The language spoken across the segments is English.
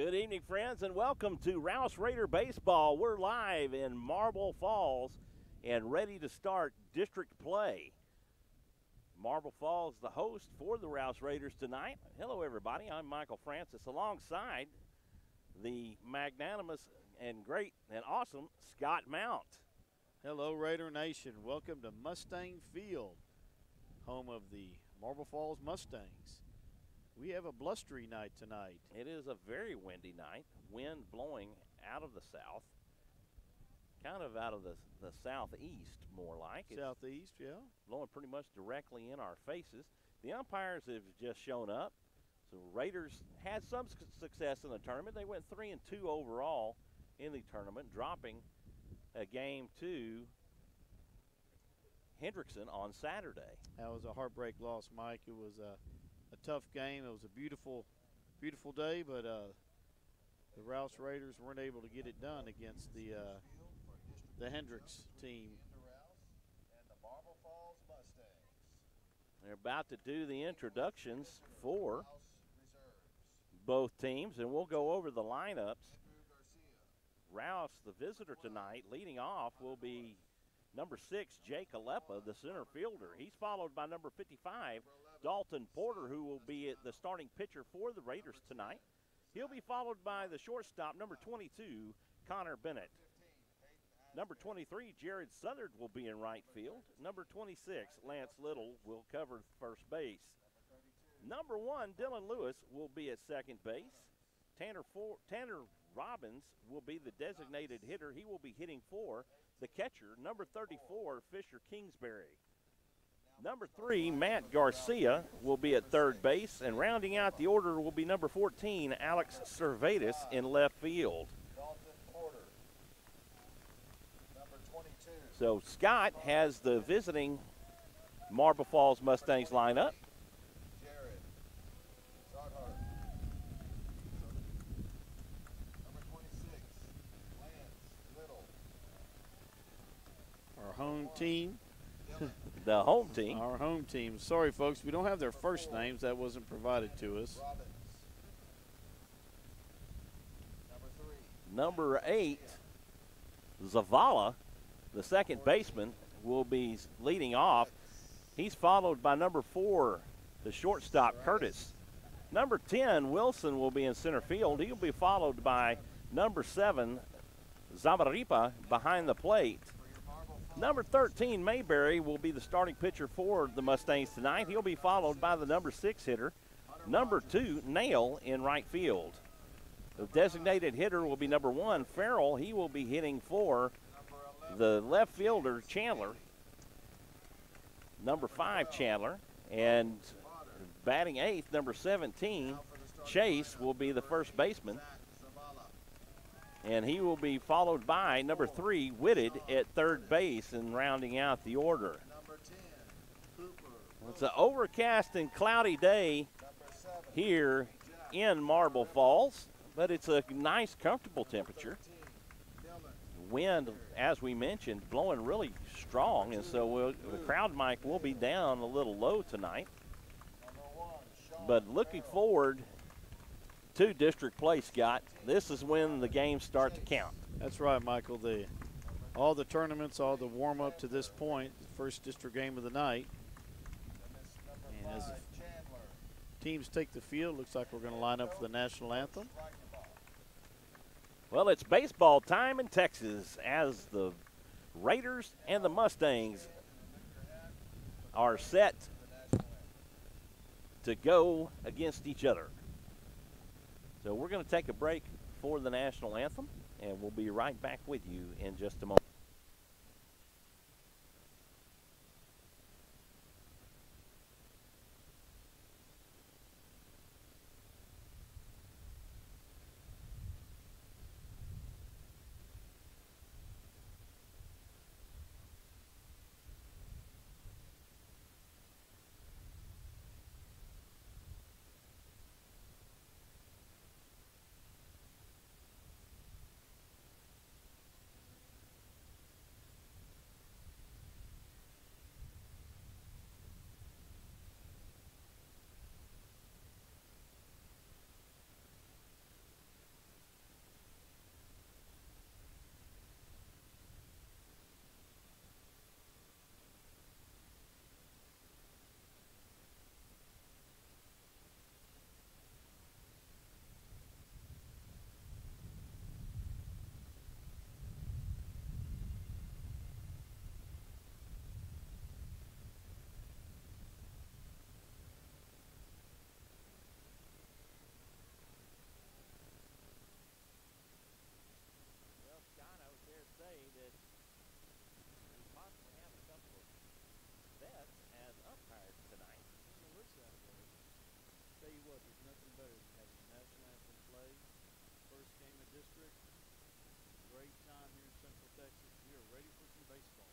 Good evening, friends, and welcome to Rouse Raider Baseball. We're live in Marble Falls and ready to start district play. Marble Falls, the host for the Rouse Raiders tonight. Hello, everybody. I'm Michael Francis, alongside the magnanimous and great and awesome Scott Mount. Hello, Raider Nation. Welcome to Mustang Field, home of the Marble Falls Mustangs. We have a blustery night tonight. It is a very windy night, wind blowing out of the south, kind of out of the southeast, more like. Southeast, yeah. Blowing pretty much directly in our faces. The umpires have just shown up. So Raiders had some success in the tournament. They went 3-2 overall in the tournament, dropping a game to Hendrickson on Saturday. That was a heartbreak loss, Mike. It was a tough game. It was a beautiful, beautiful day, but the Rouse Raiders weren't able to get it done against the Hendricks team. They're about to do the introductions for both teams, and we'll go over the lineups. Rouse, the visitor tonight, leading off will be number 6, Jake Alepa, the center fielder. He's followed by number 55, Dalton Porter, who will be the starting pitcher for the Raiders tonight. He'll be followed by the shortstop, number 22, Connor Bennett. Number 23, Jared Southard, will be in right field. Number 26, Lance Little, will cover first base. Number 1, Dylan Lewis, will be at second base. Tanner Robbins will be the designated hitter. He will be hitting for the catcher, number 34, Fisher Kingsbury. Number 3, Matt Garcia, will be at third base, and rounding out the order will be number 14, Alex Servatus, in left field. So Scott has the visiting Marble Falls Mustangs lineup. Our home team. The home team. Our home team. Sorry, folks, we don't have their first names. That wasn't provided to us. Number 8, Zavala, the second baseman, will be leading off. He's followed by number 4, the shortstop, Curtis. Number 10, Wilson, will be in center field. He'll be followed by number 7, Zamaripa, behind the plate. Number 13, Mayberry, will be the starting pitcher for the Mustangs tonight. He'll be followed by the number 6 hitter, number 2, Nail, in right field. The designated hitter will be number 1, Farrell. He will be hitting for the left fielder, Chandler. Number 5, Chandler. And batting 8th, number 17, Chase, will be the first baseman. And he will be followed by number 3, Whitted, at third base, and rounding out the order. It's an overcast and cloudy day here in Marble Falls, but it's a nice, comfortable temperature. Wind, as we mentioned, blowing really strong, and so the crowd mic will be down a little low tonight. But looking forward to district play, Scott. This is when the games start to count. That's right, Michael. All the tournaments, all the warm-up to this point, the first district game of the night. And as teams take the field, looks like we're going to line up for the national anthem. Well, it's baseball time in Texas as the Raiders and the Mustangs are set to go against each other. So we're going to take a break for the national anthem, and we'll be right back with you in just a moment. district. Great time here in Central Texas. We are ready for some baseball.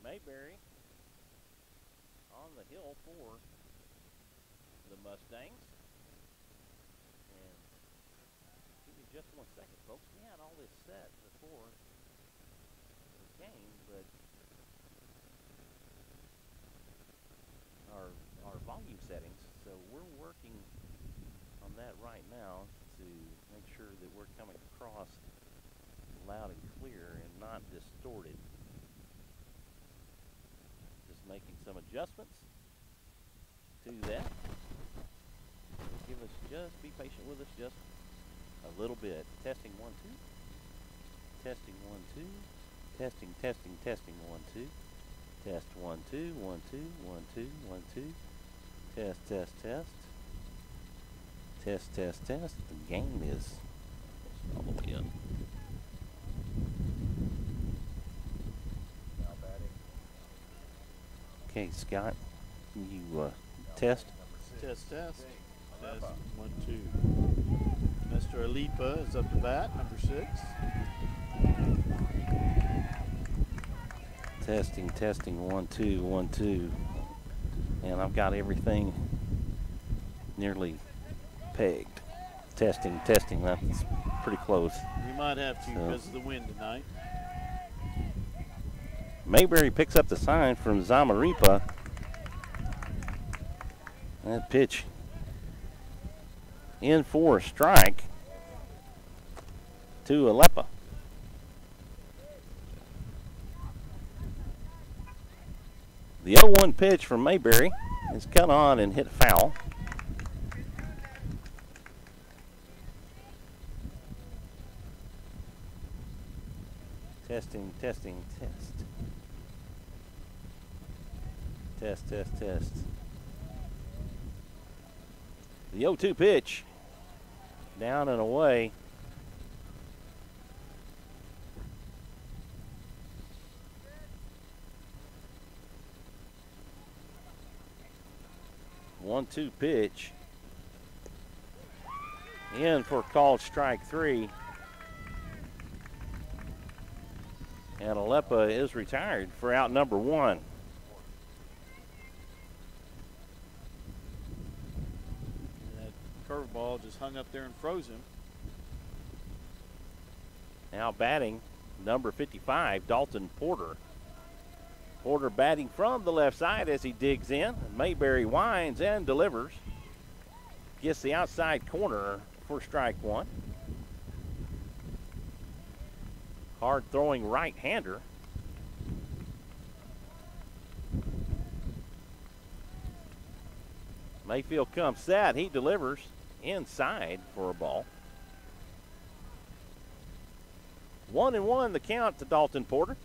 Mayberry on the hill for the Mustangs. And give me just 1 second, folks. We had all this set before the game, but our volume settings, so we're working on that right now to make sure that we're coming across loud and clear and not distorted. Just making some adjustments to that. Give us be patient with us just a little bit. Testing 1 2. Testing 1 2. Testing 1 2. Test 1 2 1 2 1 2 1 2. Test. Test. The gain is all the way up. Okay, Scott, you test. Test. Test 1 2. Mr. Alipa is up to bat, number 6. Testing 1 2 1 2. And I've got everything nearly pegged. Testing. That's pretty close. We might have to because of the wind tonight. Mayberry picks up the sign from Zamaripa. That pitch in for a strike to Alepa. The 0-1 pitch from Mayberry is cut on and hit foul. Testing. Test. The 0-2 pitch down and away. One, 2 pitch in for called strike 3. And Alepa is retired for out number 1. That curveball just hung up there and froze him. Now batting number 55, Dalton Porter. Porter batting from the left side as he digs in. Mayberry winds and delivers. Gets the outside corner for strike 1. Hard throwing right-hander. Mayfield comes set. He delivers inside for a ball. 1-1 the count to Dalton Porter.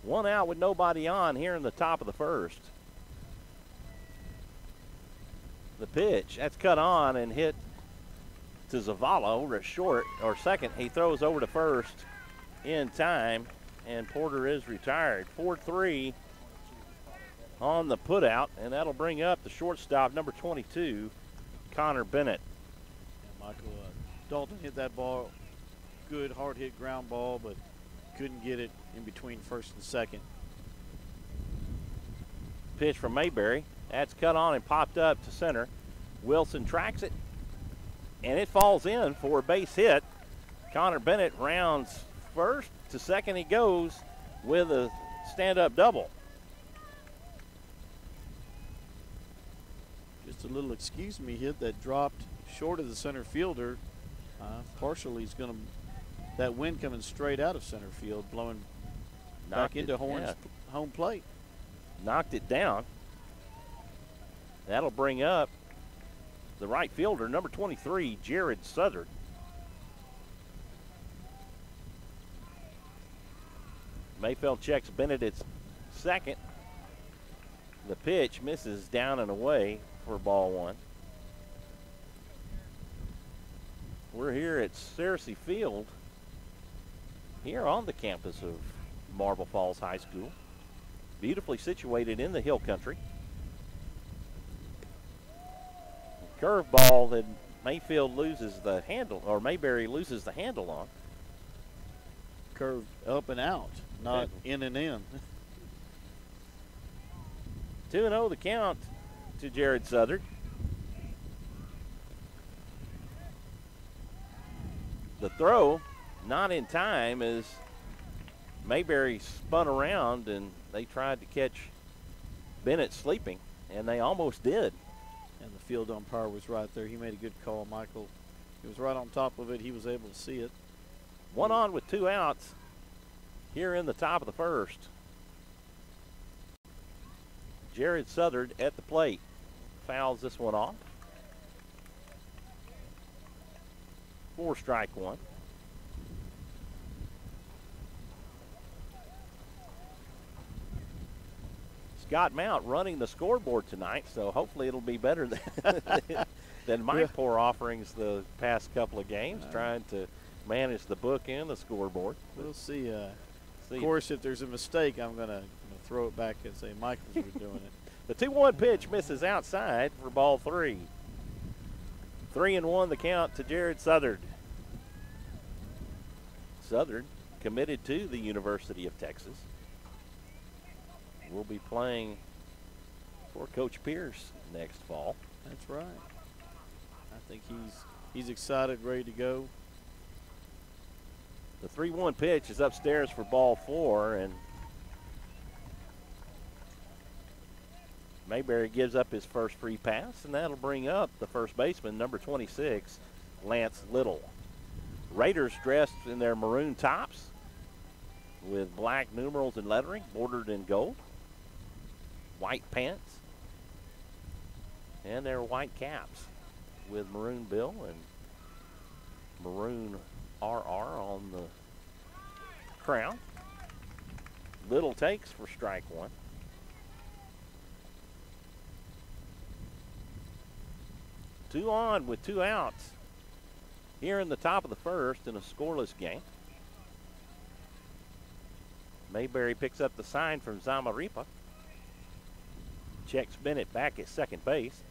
One out with nobody on here in the top of the first. The pitch, that's cut on and hit to Zavala over at short, or second. He throws over to first in time, and Porter is retired. 4-3 on the putout, and that'll bring up the shortstop, number 22, Connor Bennett. And Michael, Dalton hit that ball, good hard hit ground ball, but couldn't get it in between first and second. Pitch from Mayberry. That's cut on and popped up to center. Wilson tracks it, and it falls in for a base hit. Connor Bennett rounds first to second. He goes with a stand-up double. Just a little excuse me hit that dropped short of the center fielder. Partially is going to, that wind coming straight out of center field, blowing back into Horn's home plate. Knocked it down. That'll bring up the right fielder, number 23, Jared Southard. Mayfield checks Bennett at second. The pitch misses down and away for ball 1. We're here at Searcy Field, here on the campus of Marble Falls High School, beautifully situated in the hill country. Curveball that Mayfield loses the handle, or Mayberry loses the handle on. Curved up and out, not in and in. 2-0 the count to Jared Southard. The throw not in time as Mayberry spun around and they tried to catch Bennett sleeping, and they almost did. And the field umpire was right there. He made a good call, Michael. He was right on top of it. He was able to see it. 1 on with 2 outs here in the top of the first. Jared Southard at the plate. Fouls this one off. 4 strike 1. Scott Mount running the scoreboard tonight, so hopefully it'll be better than my poor offerings the past couple of games, trying to manage the book and the scoreboard. We'll see. Of course, if there's a mistake, I'm going to throw it back and say Michaels was doing it. The 2-1 pitch misses outside for ball 3. 3-1 the count to Jared Southard. Southard committed to the University of Texas. Will be playing for Coach Pierce next fall. That's right. I think he's excited, ready to go. The 3-1 pitch is upstairs for ball 4, and Mayberry gives up his first free pass, and that'll bring up the first baseman, number 26, Lance Little. Raiders dressed in their maroon tops with black numerals and lettering bordered in gold. White pants and their white caps with maroon bill and maroon RR on the crown. Little takes for strike 1. Two on with 2 outs here in the top of the first in a scoreless game. Mayberry picks up the sign from Zamaripa. Checks Bennett back at second base.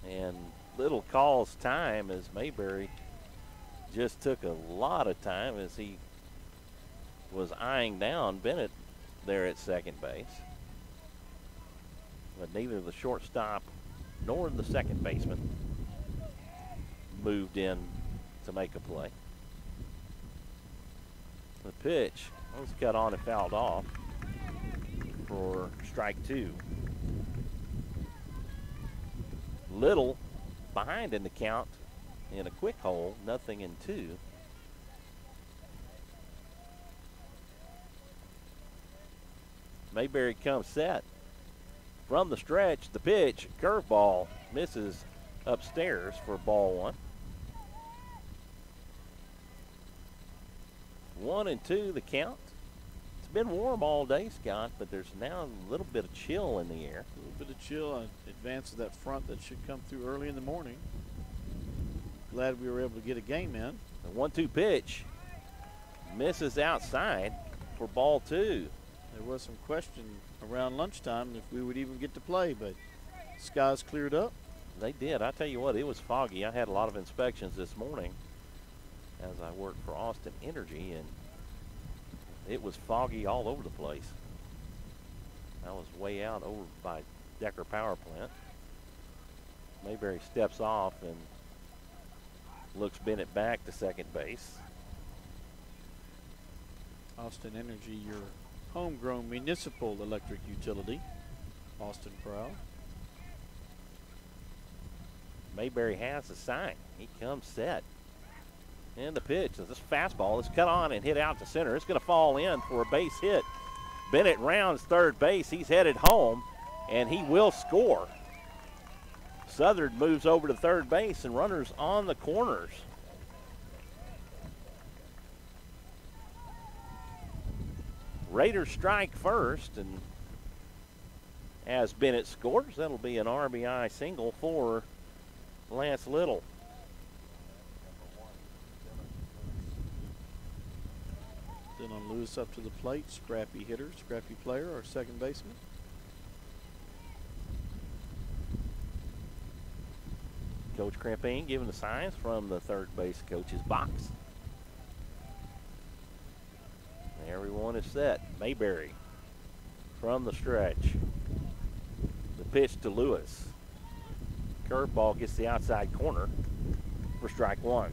And Little calls time as Mayberry just took a lot of time as he was eyeing down Bennett there at second base. But neither the shortstop nor the second baseman moved in to make a play. The pitch was cut on and fouled off for strike 2. Little behind in the count in a quick hole, 0-2. Mayberry comes set. From the stretch, the pitch, curveball, misses upstairs for ball 1. 1-2 the count. It's been warm all day, Scott, but there's now a little bit of chill in the air. A little bit of chill in advance of that front that should come through early in the morning. Glad we were able to get a game in. The 1-2 pitch misses outside for ball 2. There was some question around lunchtime if we would even get to play, but skies cleared up. They did. I tell you what, it was foggy. I had a lot of inspections this morning as I worked for Austin Energy, and it was foggy all over the place. I was way out over by Decker Power Plant. Mayberry steps off and looks Bennett back to second base. Austin Energy, your homegrown municipal electric utility. Austin proud. Mayberry has the sign. He comes set. And the pitch, this fastball is cut on and hit out to center. It's going to fall in for a base hit. Bennett rounds third base. He's headed home, and he will score. Southard moves over to third base, and runners on the corners. Raiders strike first, and as Bennett scores, that'll be an RBI single for Lance Little. Dylan Lewis up to the plate. Scrappy hitter, scrappy player, our second baseman. Coach Crampine giving the signs from the third base coach's box. Everyone is set. Mayberry from the stretch. The pitch to Lewis. Curveball gets the outside corner for strike one.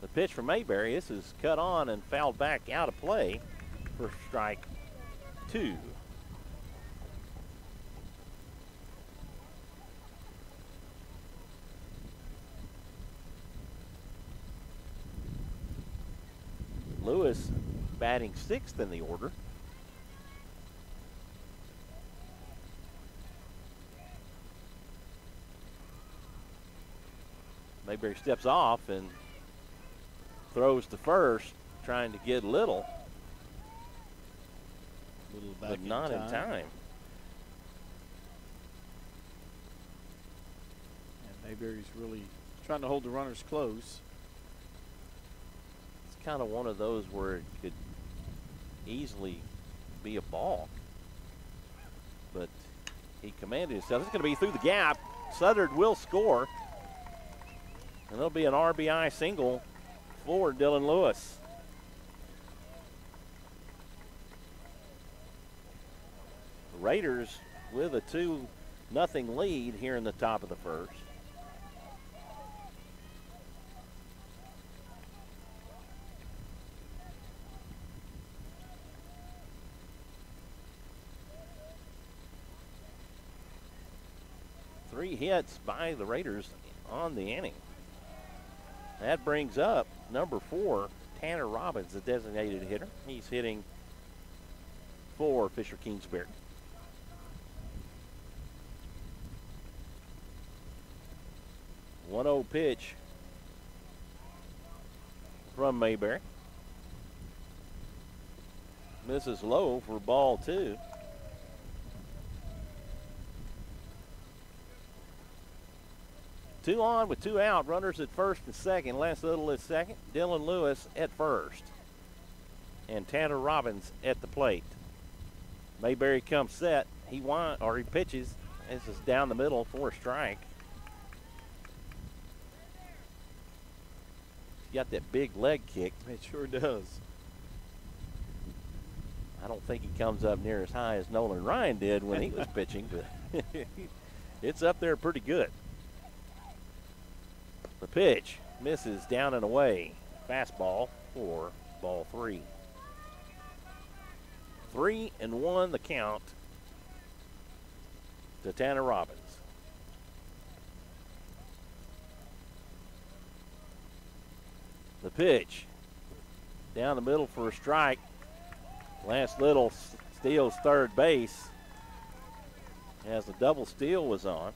The pitch from Mayberry. This is cut on and fouled back out of play for strike two. Lewis batting sixth in the order. Mayberry steps off and throws to first, trying to get Little. Little back but not in time. And Mayberry's really trying to hold the runners close. It's kind of one of those where it could easily be a balk. But he commanded himself. It's going to be through the gap. Southern will score. And it'll be an RBI single for Dylan Lewis. The Raiders with a 2-0 lead here in the top of the first. Three hits by the Raiders on the inning. That brings up number 4, Tanner Robbins, the designated hitter. He's hitting for Fisher Kingsbury. One-0 pitch from Mayberry. Misses low for ball 2. Two on with 2 out. Runners at first and second. Lance Little at second. Dylan Lewis at first. And Tanner Robbins at the plate. Mayberry comes set. He pitches. This is down the middle for a strike. He's got that big leg kick. It sure does. I don't think he comes up near as high as Nolan Ryan did when he was pitching, but it's up there pretty good. The pitch misses down and away. Fastball for ball 3. 3-1 the count to Tanner Robbins. The pitch down the middle for a strike. Lance Little steals third base as the double steal was on.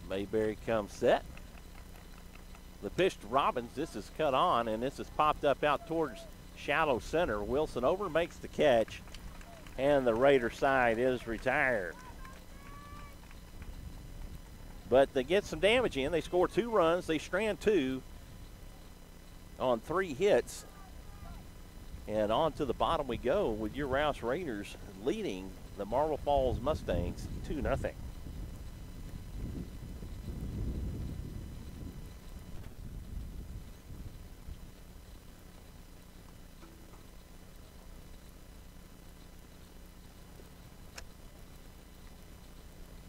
Mayberry comes set. The pitch to Robbins. This is cut on, and this is popped up out towards shallow center. Wilson over makes the catch, and the Raider side is retired. But they get some damage in. They score 2 runs. They strand 2 on 3 hits. And on to the bottom we go with your Rouse Raiders leading the Marble Falls Mustangs 2-0.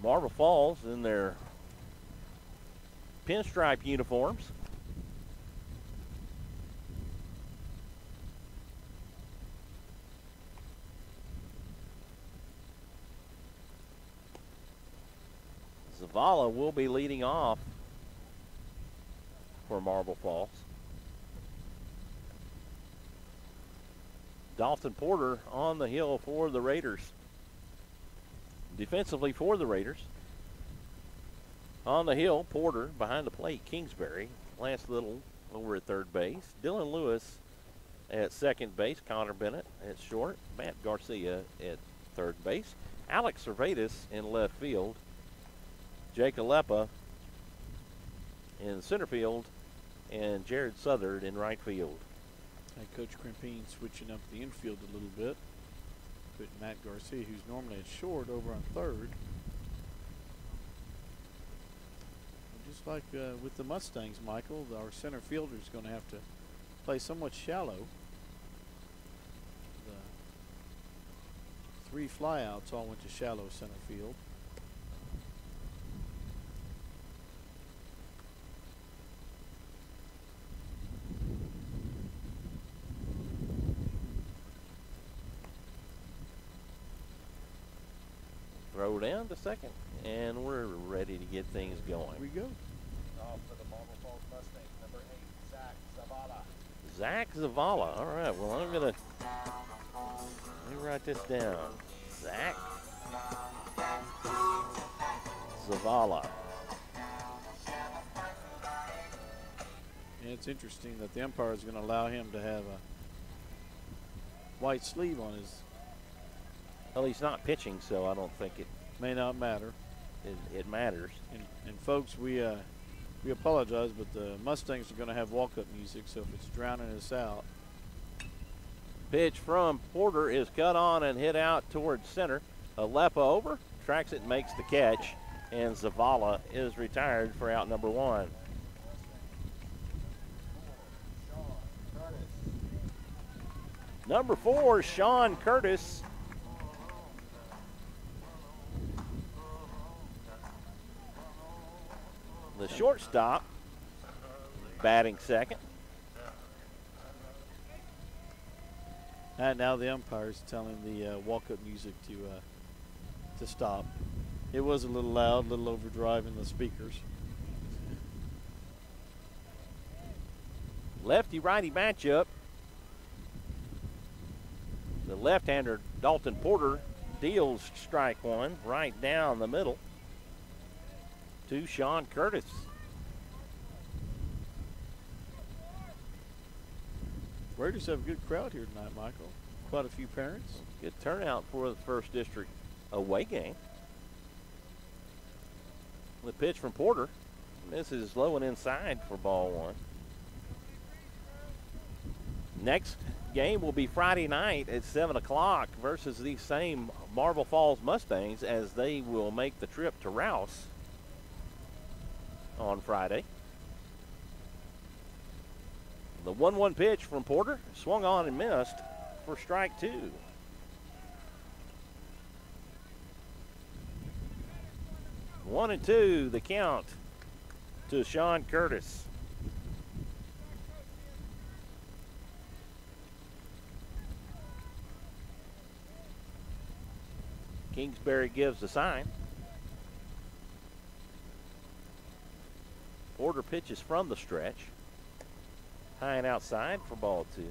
Marble Falls in their pinstripe uniforms. Zavala will be leading off for Marble Falls. Dalton Porter on the hill for the Raiders. Defensively for the Raiders. On the hill, Porter behind the plate, Kingsbury. Lance Little over at third base. Dylan Lewis at second base. Connor Bennett at short. Matt Garcia at third base. Alex Cervetus in left field. Jake Alepa in center field. And Jared Southard in right field. And Coach Crimpine switching up the infield a little bit. Putting Matt Garcia, who's normally at short, over on third. Just like with the Mustangs, Michael, our center fielder is going to have to play somewhat shallow. The 3 flyouts all went to shallow center field. Throw down to second, and we're ready to get things going. Here we go. Off for the Marble Falls Mustangs, number 8, Zach Zavala. Zach Zavala. All right, well, I'm going to let me write this down. Zach Zavala. And it's interesting that the umpire is going to allow him to have a white sleeve on his. Well, he's not pitching, so I don't think it May not matter. It matters. And folks, we apologize, but the Mustangs are going to have walk-up music, so if it's drowning us out. Pitch from Porter is cut on and hit out towards center. Alepa over, tracks it and makes the catch, and Zavala is retired for out number 1. Number 4, Sean Curtis. The shortstop batting second. And now the umpire's telling the walk-up music to stop. It was a little loud, a little overdriving the speakers. Lefty-righty matchup. The left-hander Dalton Porter deals strike 1 right down the middle to Sean Curtis. Raiders have a good crowd here tonight, Michael. Quite a few parents. Good turnout for the first district away game. The pitch from Porter. This is low and inside for ball 1. Next game will be Friday night at 7 o'clock versus these same Marble Falls Mustangs as they will make the trip to Rouse on Friday. The 1-1 pitch from Porter swung on and missed for strike 2. One and 2, the count to Sean Curtis. Kingsbury gives the sign. Porter pitches from the stretch. High and outside for ball 2.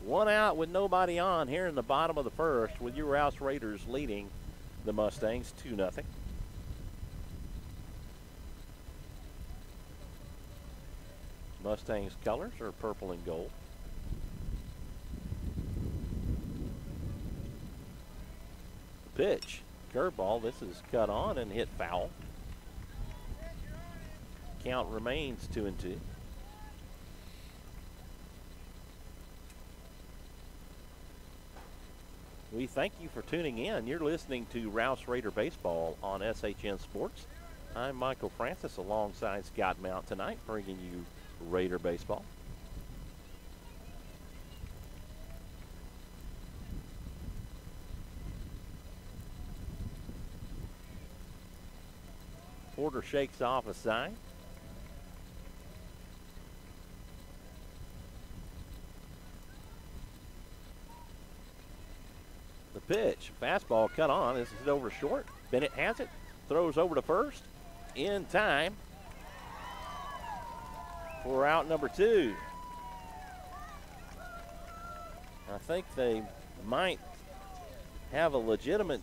1 out with nobody on here in the bottom of the first with your Rouse Raiders leading the Mustangs 2-0. Mustangs colors are purple and gold. Pitch, curveball. This is cut on and hit foul. Count remains 2-2. We thank you for tuning in. You're listening to Rouse Raider Baseball on SHN Sports. I'm Michael Francis alongside Scott Mount tonight, bringing you Raider Baseball. Porter shakes off a sign. The pitch, fastball cut on. This is over short. Bennett has it, throws over to first in time for out number 2. I think they might have a legitimate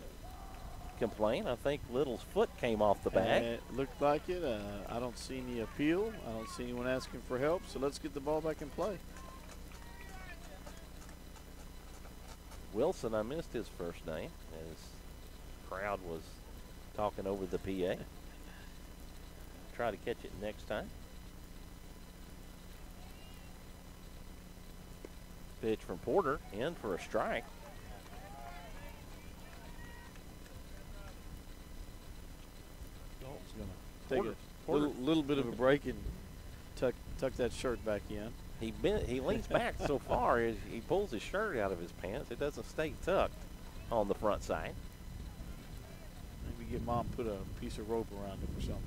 complaint. I think Little's foot came off the bag. It looked like it. I don't see any appeal. I don't see anyone asking for help, so let's get the ball back in play. Wilson, I missed his first name as the crowd was talking over the PA. Try to catch it next time. Pitch from Porter, in for a strike. Dalton's going to take a little bit of a break and tuck that shirt back in. He leans back so far, he pulls his shirt out of his pants. It doesn't stay tucked on the front side. Maybe get Mom put a piece of rope around him or something.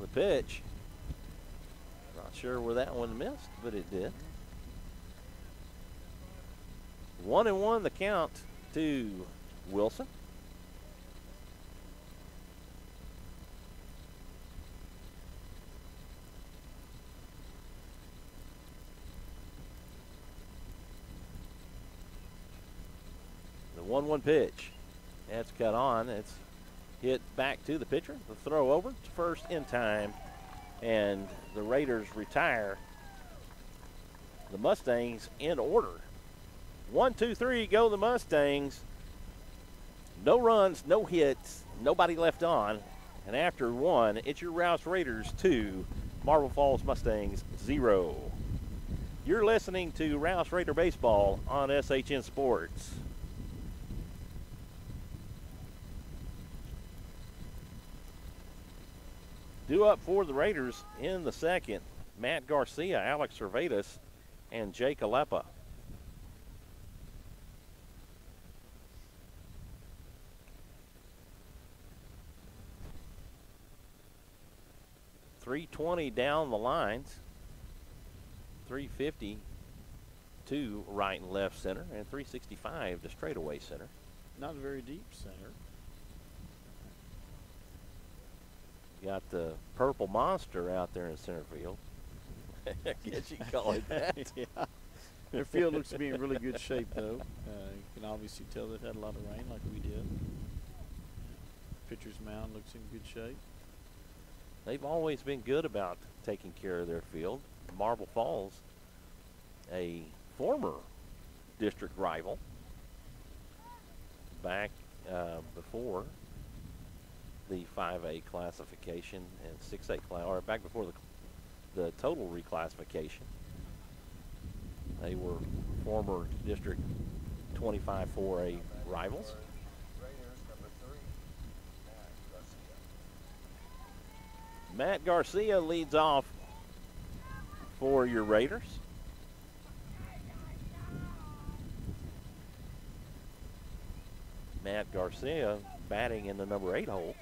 The pitch. Not sure where that one missed, but it did. 1-1 the count to Wilson. The 1-1 pitch. That's cut on. It's hit back to the pitcher. The throw over to first in time. And the Raiders retire the Mustangs in order. 1, 2, 3, go the Mustangs. No runs, no hits, nobody left on. And after one, it's your Rouse Raiders 2, Marble Falls Mustangs 0. You're listening to Rouse Raider Baseball on SHN Sports. Due up for the Raiders in the second, Matt Garcia, Alex Cervedas, and Jake Alepa. .320 down the lines, .350 to right and left center, and .365 to straightaway center. Not a very deep center. Got the purple monster out there in center field. I guess you call it that. Yeah. Their field looks to be in really good shape, though. You can obviously tell they've had a lot of rain like we did. Pitcher's mound looks in good shape. They've always been good about taking care of their field. Marble Falls, a former district rival, back before the 5A classification and 6A or back before the total reclassification. They were former District 25 4A rivals. Raiders number 3, Matt Garcia leads off for your Raiders. Matt Garcia batting in the number 8 hole.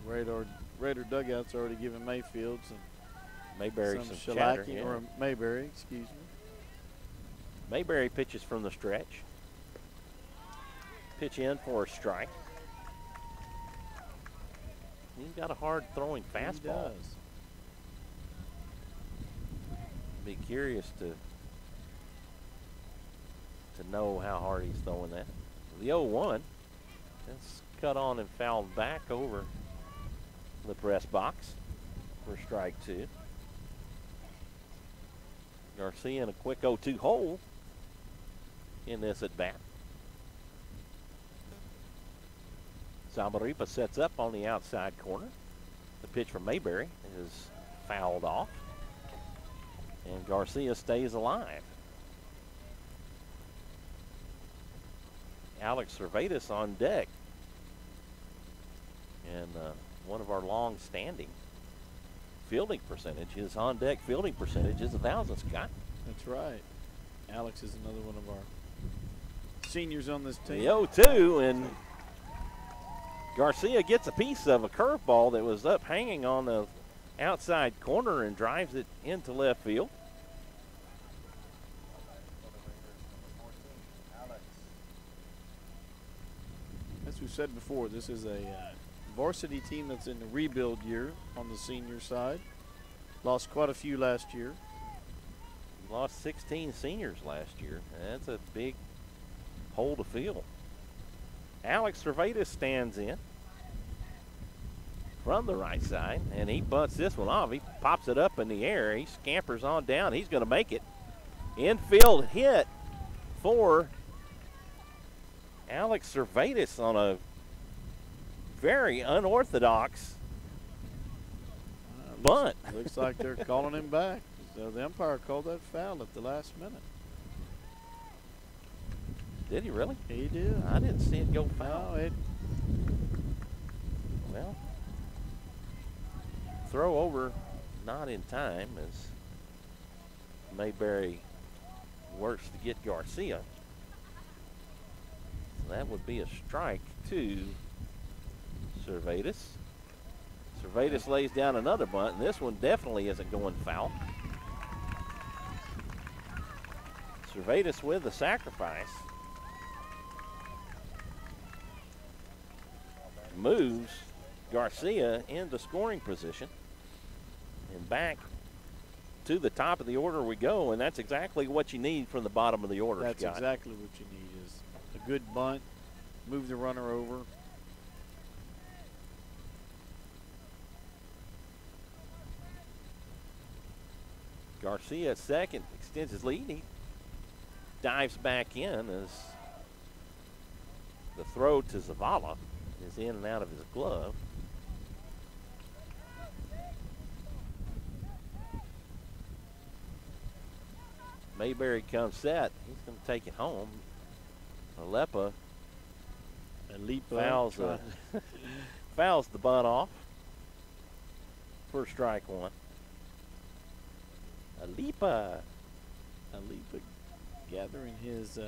Raider dugout's already given Mayfield Mayberry some chatter. shellacking, Yeah. or Mayberry, excuse me. Mayberry pitches from the stretch. Pitch in for a strike. He's got a hard throwing fastball. He does. Be curious to know how hard he's throwing that. The 0-1. That's cut on and fouled back over the press box for strike 2. Garcia in a quick 0-2 hole in this at bat. Zamaripa sets up on the outside corner. The pitch from Mayberry is fouled off, and Garcia stays alive. Alex Cervedas on deck, and one of our long-standing fielding percentage. His on-deck fielding percentage is 1,000, Scott. That's right. Alex is another one of our seniors on this team. The 0-2, and Garcia gets a piece of a curveball that was up hanging on the outside corner and drives it into left field. As we've said before, this is a varsity team that's in the rebuild year on the senior side. Lost quite a few last year. Lost 16 seniors last year. That's a big hole to fill. Alex Cervetus stands in from the right side, and he bunts this one off. He pops it up in the air. He scampers on down. He's going to make it. Infield hit for Alex Cervetus on a very unorthodox bunt. Looks like they're calling him back. So the umpire called that foul at the last minute. Did he really? He did. I didn't see it go foul. No, Well, throw over not in time as Mayberry works to get Garcia. So that would be a strike to Cervetus. Cervetus lays down another bunt, and this one definitely isn't going foul. Cervetus with the sacrifice. Moves Garcia into scoring position. And back to the top of the order we go, and that's exactly what you need from the bottom of the order, that's Scott. exactly what you need is a good bunt, move the runner over. Garcia at second extends his lead. He dives back in as the throw to Zavala is in and out of his glove. Mayberry comes set. He's going to take it home. Alepa fouls the bunt off for strike one. Alepa gathering his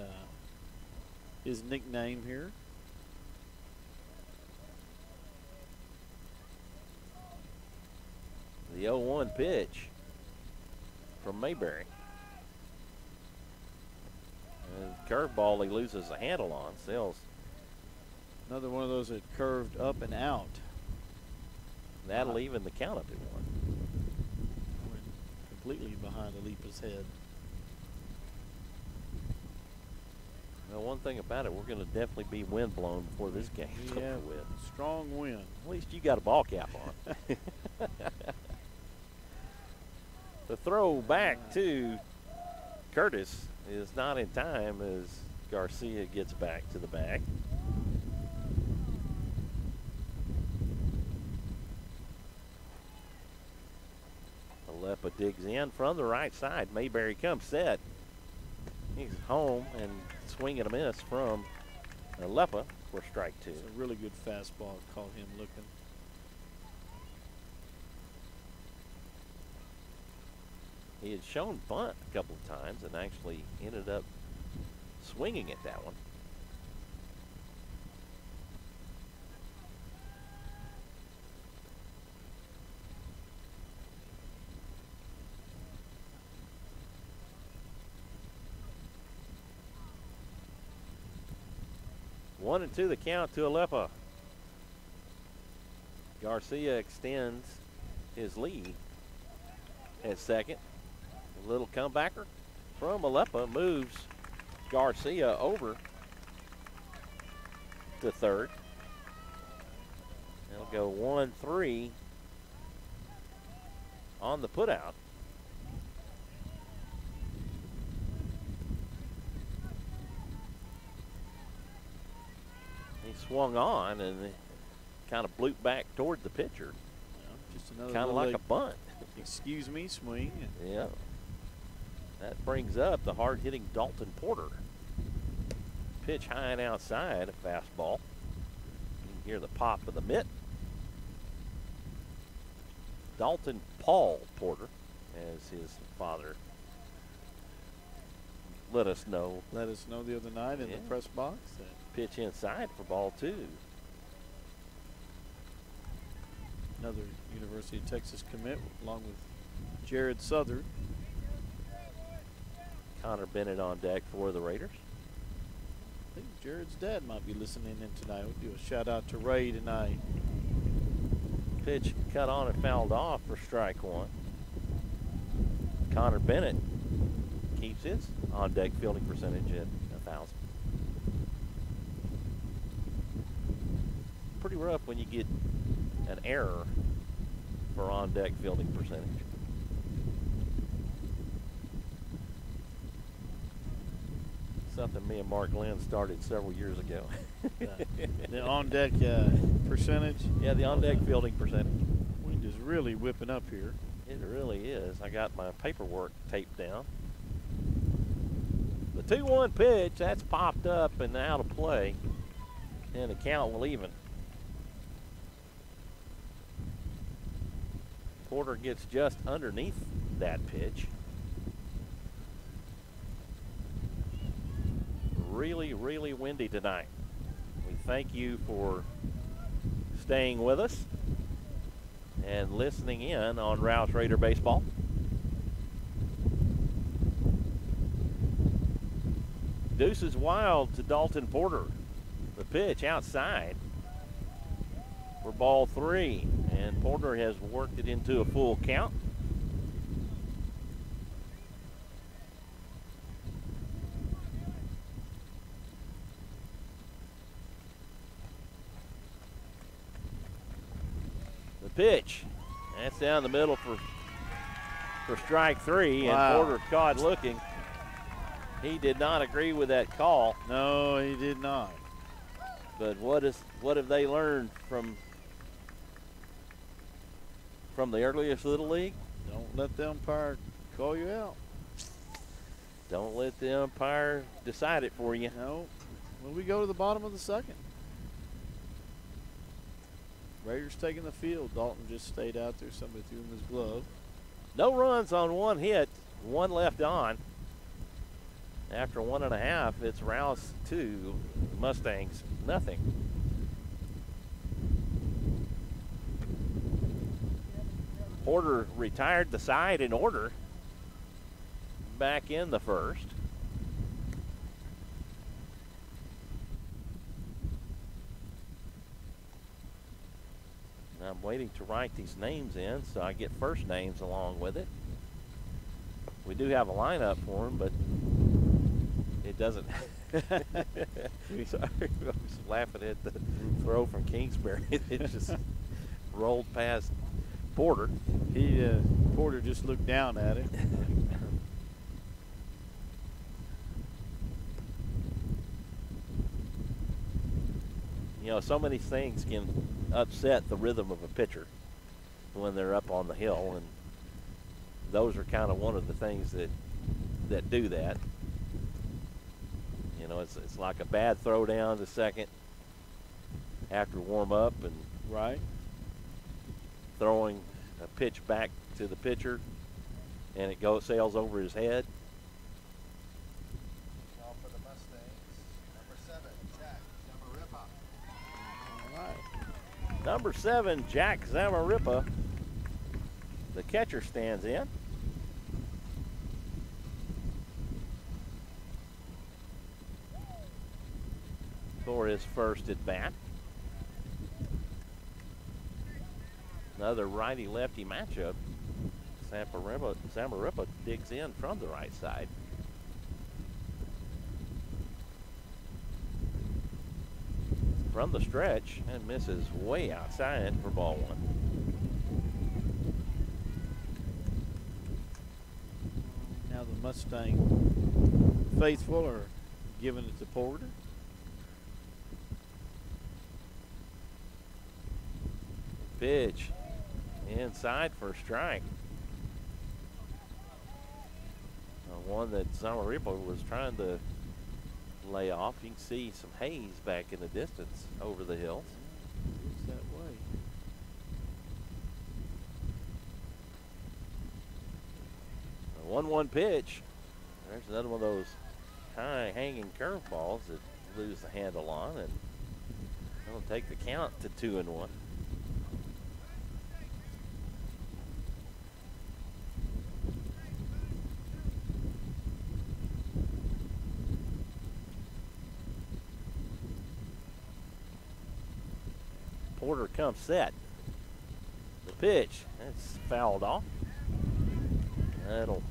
nickname here. The 0-1 pitch from Mayberry. And curveball he loses a handle on. Sells. Another one of those that curved up and out. That'll even the count up to one. Went completely behind Alepa's head. Well, one thing about it, we're going to definitely be wind blown before this game's Yeah, over with. strong wind. At least you got a ball cap on. The throw back to Curtis is not in time as Garcia gets back to the bag. Alepa digs in from the right side. Mayberry comes set. He's home and swing and a miss from Alepa for strike two. It's a really good fastball. Caught him looking. He had shown bunt a couple of times and actually ended up swinging at that one. One and two the count to Alepa. Garcia extends his lead at second. A little comebacker from Alepa moves Garcia over to third. They'll go 1-3 on the putout. He swung on and kind of blooped back toward the pitcher. Just another Kind of like a bunt. excuse me swing. Yeah. That brings up the hard-hitting Dalton Porter. Pitch high and outside, a fastball. You can hear the pop of the mitt. Dalton Paul Porter, as his father let us know. Let us know the other night in the press box. Pitch inside for ball two. Another University of Texas commit along with Jared Southern. Connor Bennett on deck for the Raiders. I think Jared's dad might be listening in tonight. We'll do a shout out to Ray tonight. Pitch cut on and fouled off for strike one. Connor Bennett keeps his on-deck fielding percentage at 1,000. Pretty rough when you get an error for on-deck fielding percentage. Something me and Mark Glenn started several years ago. The on-deck percentage? Yeah, the on-deck fielding percentage. Wind is really whipping up here. It really is. I got my paperwork taped down. The 2-1 pitch, that's popped up and out of play. And the count will even. Porter gets just underneath that pitch. Really, really windy tonight. We thank you for staying with us and listening in on Rouse Raider Baseball. Deuces wild to Dalton Porter. The pitch outside for ball 3, and Porter has worked it into a full count. The pitch, that's down the middle for strike 3, and Wow. Porter caught looking. He did not agree with that call. No, he did not. But what have they learned from the earliest Little League? Don't let the umpire call you out. Don't let the umpire decide it for you. No. Well, we go to the bottom of the second. Raiders taking the field. Dalton just stayed out there. Somebody threw him his glove. No runs on one hit, one left on. After 1.5, it's Rouse 2, Mustangs nothing. Porter retired the side in order. Back in the first. And I'm waiting to write these names in so I get first names along with it. We do have a lineup for them, but it doesn't. Sorry, I was laughing at the throw from Kingsbury. It just rolled past Porter. Porter just looked down at it. You know, so many things can upset the rhythm of a pitcher when they're up on the hill, and those are kind of one of the things that do that. You know, it's like a bad throw down to second after warm up, and Right. throwing a pitch back to the pitcher, and it sails over his head. Now for the Mustangs, number 7, Jack Zamarripa. All right. Number 7, Jack Zamarripa. The catcher stands in. For his first at bat. Another righty-lefty matchup. Zamarripa digs in from the right side. From the stretch and misses way outside for ball 1. Now the Mustang faithful are giving it to Porter. Pitch inside for a strike. One that Zamarripa was trying to lay off. You can see some haze back in the distance over the hills. It's that way. A 1-1 pitch. There's another one of those high hanging curveballs that lose the handle on, and it'll take the count to 2-1. Porter comes set. The pitch, that's fouled off. That'll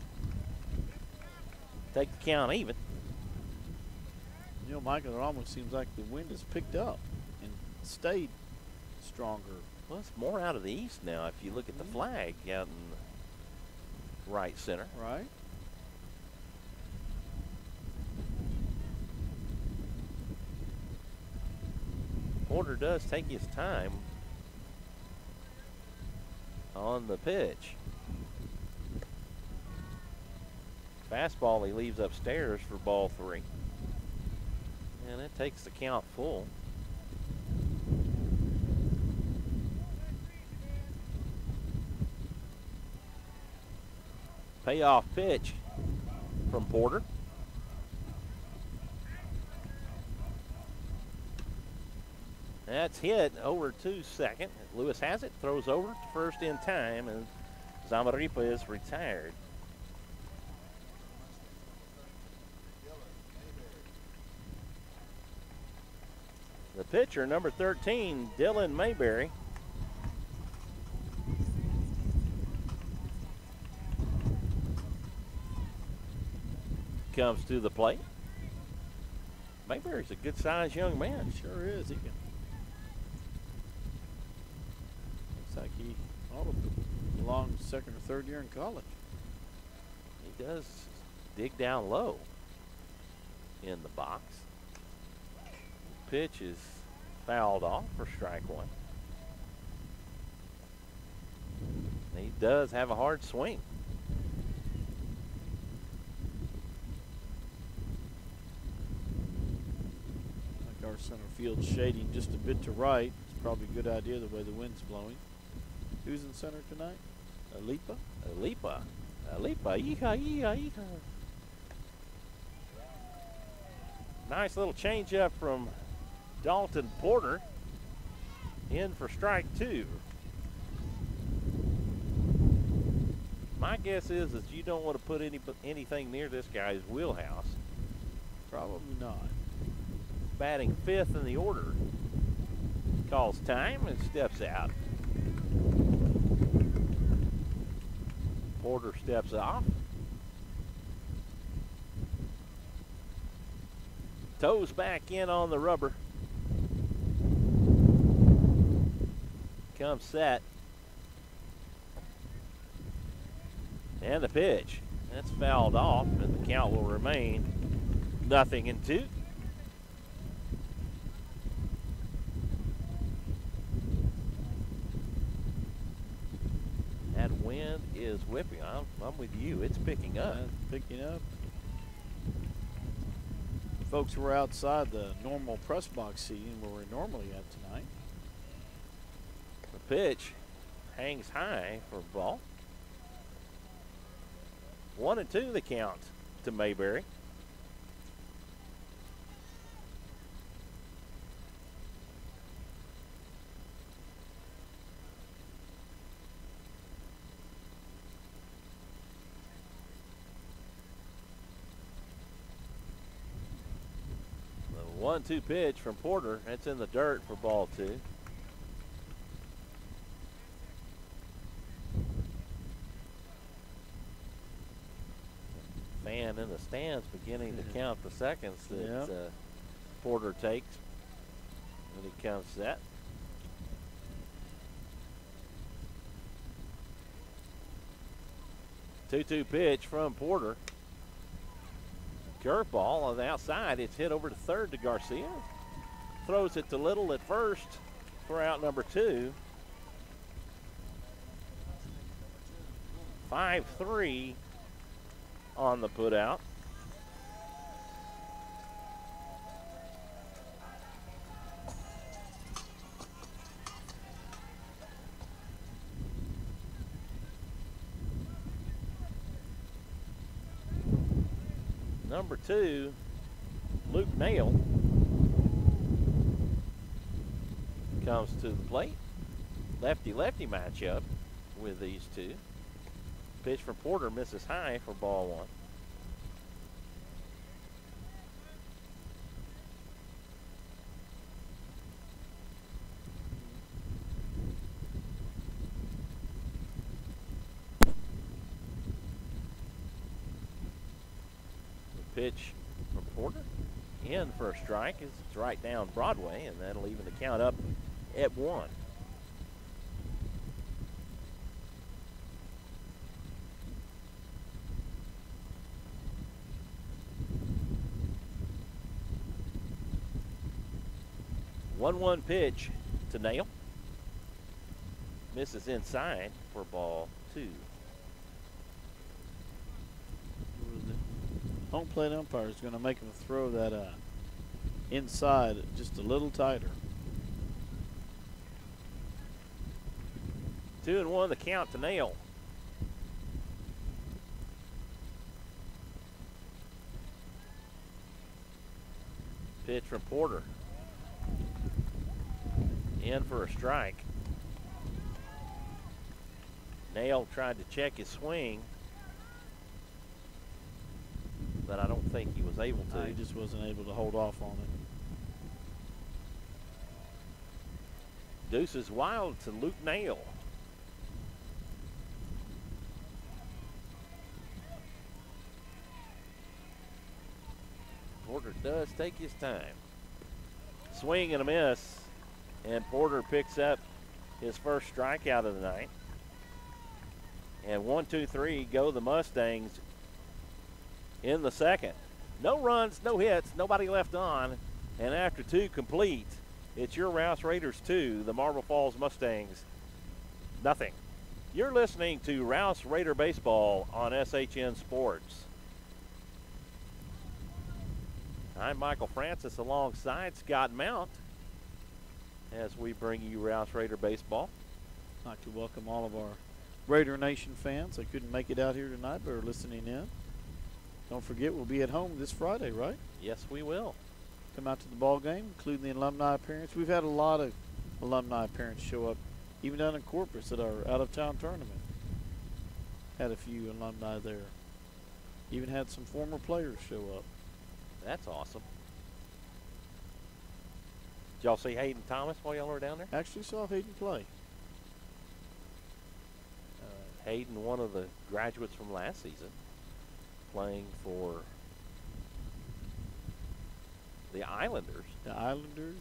take the count even. You know, Michael, it almost seems like the wind has picked up and stayed stronger. Well, it's more out of the east now if you look at the flag out in right center. Right. Porter does take his time on the pitch. Fastball he leaves upstairs for ball 3. And it takes the count full. Payoff pitch from Porter. That's hit over to second. Lewis has it, throws over to first in time, and Zamarripa is retired. The pitcher, number 13, Dylan Mayberry. Comes to the plate. Mayberry's a good-sized young man. Sure is. He can. Looks like he ought to belong second or third year in college. He does dig down low in the box. Pitch is fouled off for strike 1. He does have a hard swing. Like our center field shading just a bit to right. It's probably a good idea the way the wind's blowing. Who's in center tonight? Alipa? Alipa. Yeehaw. Nice little changeup from Dalton Porter. In for strike 2. My guess is that you don't want to put anything near this guy's wheelhouse. Probably not. Batting 5th in the order. Calls time and steps out. Porter steps off. Toes back in on the rubber. Comes set. And the pitch. That's fouled off, and the count will remain 0-2. That wind is whipping. I'm with you. It's picking up. Picking up. Folks, we're outside the normal press box seating where we're normally at tonight. The pitch hangs high for ball. 1-2 the count to Mayberry. The 1-2 pitch from Porter. That's in the dirt for ball 2. Fan in the stands beginning to count the seconds that Porter takes when he comes set. Two-two pitch from Porter. Curveball on the outside. It's hit over to third to Garcia. Throws it to Little at first for out number 2. 5-3 on the put out. Number 2, Luke Nail, comes to the plate. Lefty-lefty matchup with these two. Pitch from Porter misses high for ball 1. Pitch from Porter in for a strike. It's right down Broadway, and that'll even the count up at 1. One pitch to Nail. Misses inside for ball 2. The home plate umpire is going to make him throw that inside just a little tighter. 2-1 the count to Nail. Pitch from Porter. In for a strike. Nail tried to check his swing, but I don't think he was able to. He just wasn't able to hold off on it. Deuces wild to Luke Nail. Porter does take his time. Swing and a miss, and Porter picks up his first strikeout of the night. And 1-2-3 go the Mustangs in the second. No runs, no hits, nobody left on. And after 2 complete, it's your Rouse Raiders 2, the Marble Falls Mustangs nothing. You're listening to Rouse Raider Baseball on SHN Sports. I'm Michael Francis alongside Scott Mount as we bring you Rouse Raider Baseball. I'd like to welcome all of our Raider Nation fans that couldn't make it out here tonight but are listening in. Don't forget, we'll be at home this Friday, right? Yes, we will. Come out to the ball game, including the alumni appearance. We've had a lot of alumni appearance show up, even down in Corpus at our out-of-town tournament. Had a few alumni there. Even had some former players show up. That's awesome. Did y'all see Hayden Thomas while y'all were down there? Actually saw Hayden play. Hayden, one of the graduates from last season, playing for the Islanders. The Islanders.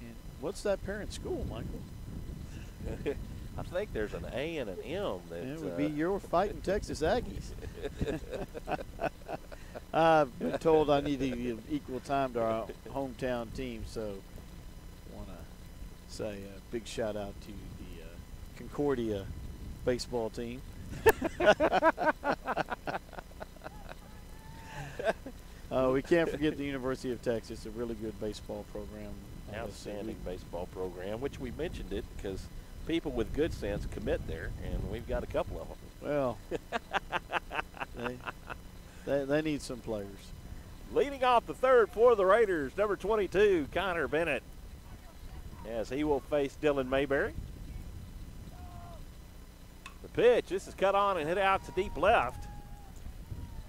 And what's that parent school, Michael? I think there's an A and an M. That, it would be your fighting Texas Aggies. I've been told I need to give equal time to our hometown team, so I want to say a big shout out to the Concordia baseball team. We can't forget the University of Texas, a really good baseball program. Outstanding baseball program, which we mentioned it because people with good sense commit there, and we've got a couple of them. Well, they need some players. Leading off the third for the Raiders, number 22, Connor Bennett, as he will face Dylan Mayberry. The pitch, this is cut on and hit out to deep left.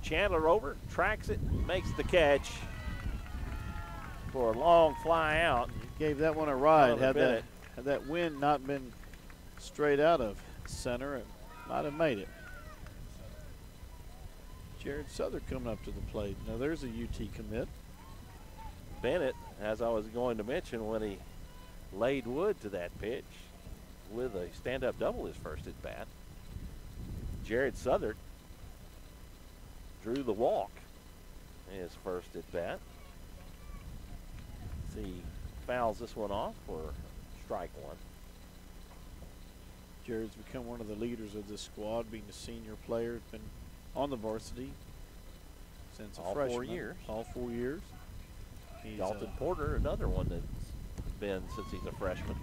Chandler over, tracks it, makes the catch for a long fly out. He gave that one a ride. Had that wind not been straight out of center, it might have made it. Jared Souther coming up to the plate. Now there's a UT commit. Bennett, as I was going to mention, when he laid wood to that pitch with a stand-up double his first at bat. Jared Souther drew the walk in his first at bat. He fouls this one off for strike 1. Jared's become one of the leaders of this squad, being a senior player. Been on the varsity since a freshman. 4 years. All 4 years. He's, Dalton Porter, another one that's been since he's a freshman.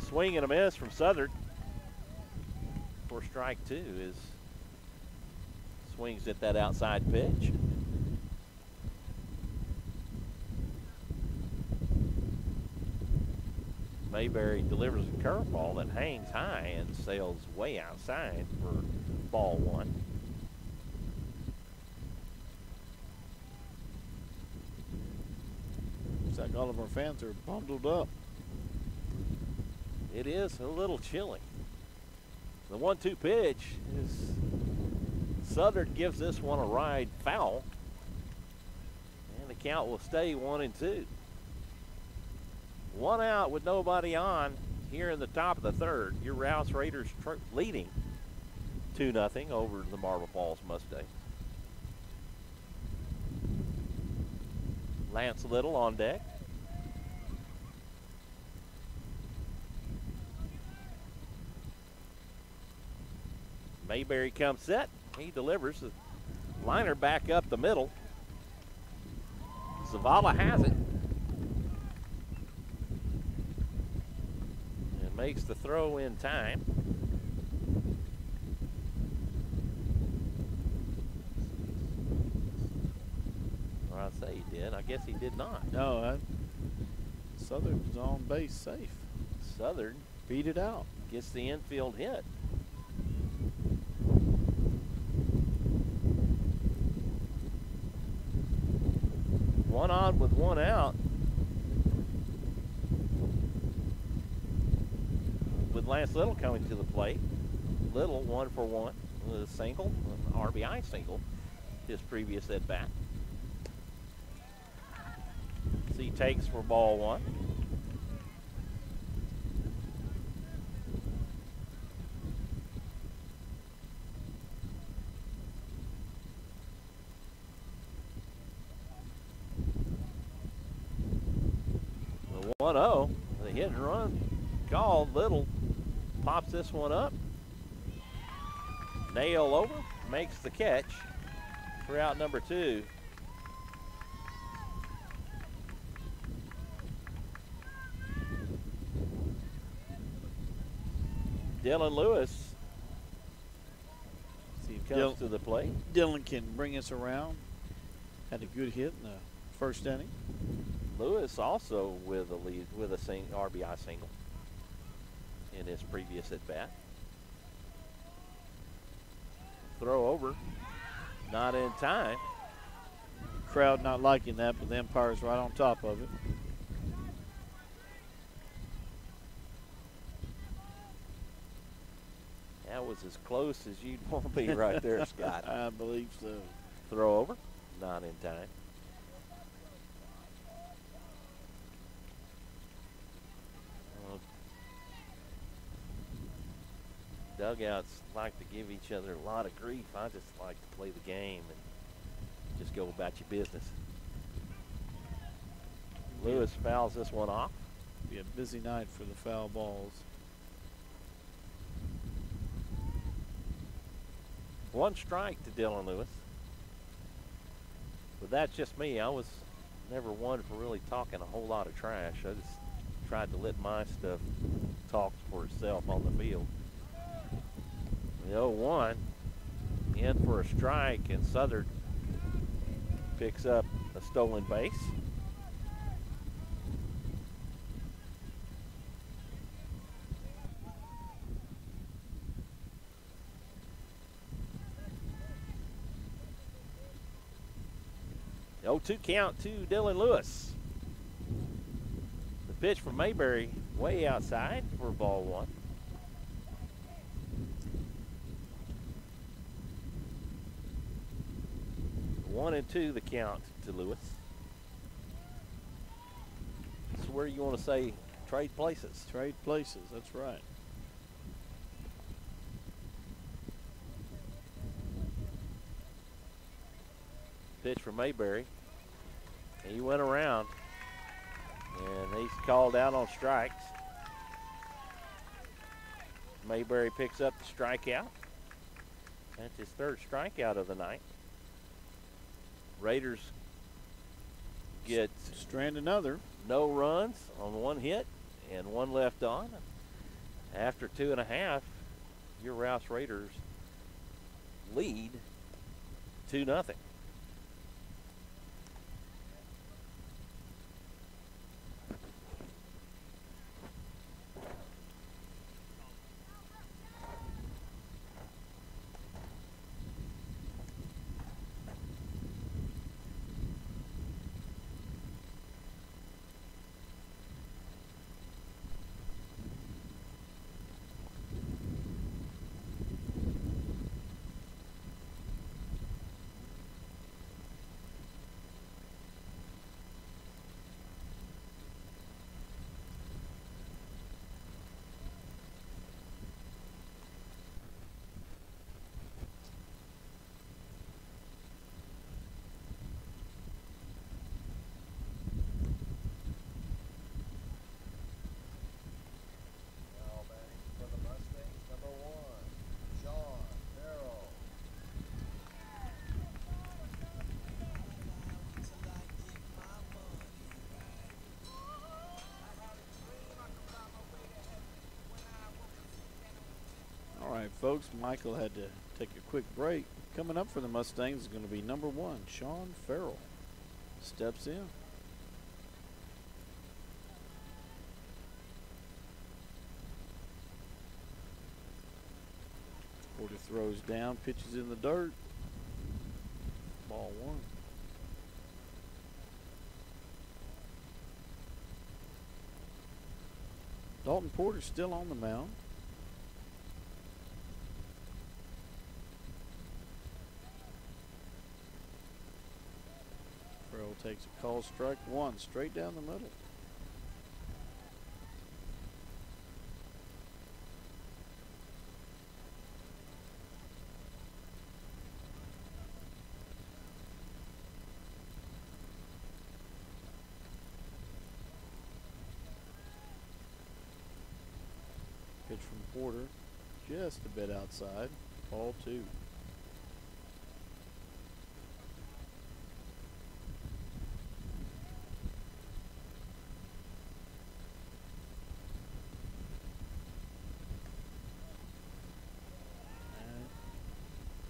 Swing and a miss from Southern for strike 2. Is swings at that outside pitch. Mayberry delivers a curveball that hangs high and sails way outside for ball 1. Looks like all of our fans are bundled up. It is a little chilly. The 1-2 pitch is Southern gives this one a ride foul. And the count will stay 1-2. One out with nobody on here in the top of the third. Your Rouse Raiders leading 2-0 over the Marble Falls Mustangs. Lance Little on deck. Mayberry comes set. He delivers the liner back up the middle. Zavala has it. And makes the throw in time. Or I say he did. I guess he did not. No, Southern was on base safe. Southern beat it out. Gets the infield hit. One on with one out. With Lance Little coming to the plate. Little 1 for 1 with a single, an RBI single, his previous at bat. So he takes for ball one. The 1-0, the hit and run called. Little pops this one up. Nail over, makes the catch for out number 2. Dylan Lewis comes to the plate. Dylan can bring us around. Had a good hit in the first inning. Lewis also with a lead, with a RBI single in his previous at bat. Throw over, not in time. Crowd not liking that, but the umpire's right on top of it. That was as close as you'd want to be right there, Scott. I believe so. Throw over, not in time. Dugouts like to give each other a lot of grief. I just like to play the game and just go about your business. Lewis fouls this one off. Be a busy night for the foul balls. One strike to Dylan Lewis. But that's just me. I was never one for really talking a whole lot of trash. I just tried to let my stuff talk for itself on the field. The 0-1 in for a strike, and Southern picks up a stolen base. The 0-2 count to Dylan Lewis. The pitch from Mayberry way outside for ball one. 1-2 the count to Lewis. That's where you want to say trade places. Trade places, that's right. Pitch from Mayberry. He went around, and he's called out on strikes. Mayberry picks up the strikeout. That's his third strikeout of the night. Raiders get strand another. No runs on one hit and one left on. After 2.5, your Rouse Raiders lead 2-0. folks. Michael had to take a quick break. Coming up for the Mustangs is going to be number 1, Sean Farrell. Steps in. Porter throws down, pitches in the dirt. Ball 1. Dalton Porter still on the mound. Farrell takes a call, strike 1, straight down the middle. Pitch from Porter, just a bit outside, ball 2.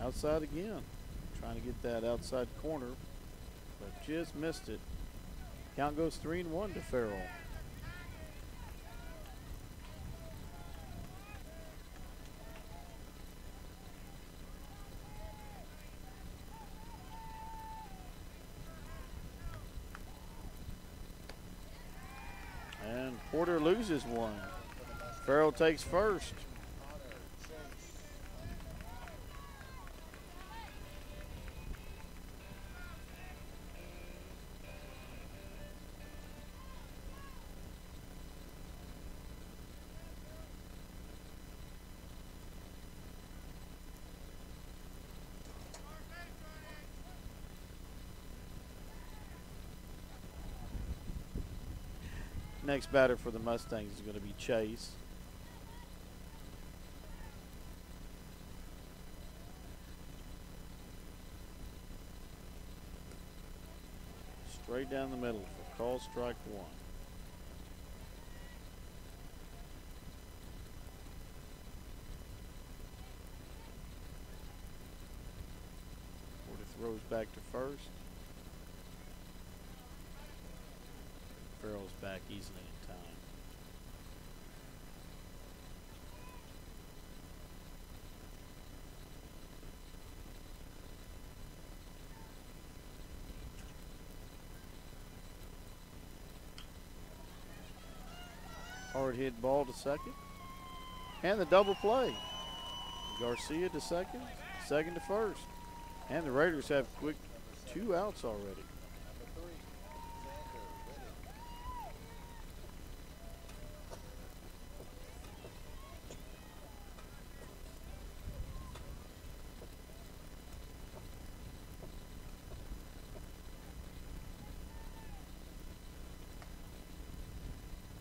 Outside again, trying to get that outside corner, but just missed it. Count goes 3-1 to Farrell. And Porter loses one. Farrell takes first. Next batter for the Mustangs is going to be Chase. Straight down the middle for call strike 1. Porter throws back to first. Farrell's back easily in time. Hard hit ball to second. And the double play. Garcia to second, second to first. And the Raiders have quick 2 outs already.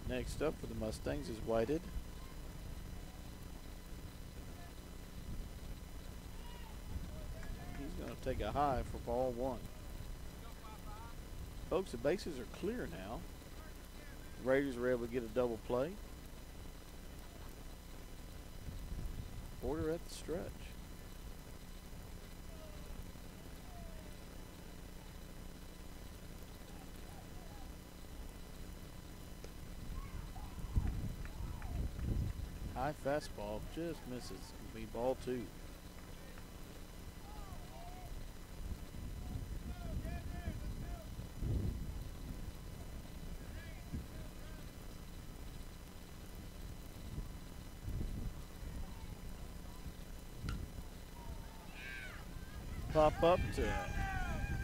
Next up for the Mustangs is Whited. He's going to take a high for ball 1. Folks, the bases are clear now. The Raiders were able to get a double play. Porter at the stretch. High fastball just misses. It'll be ball 2. Pop up to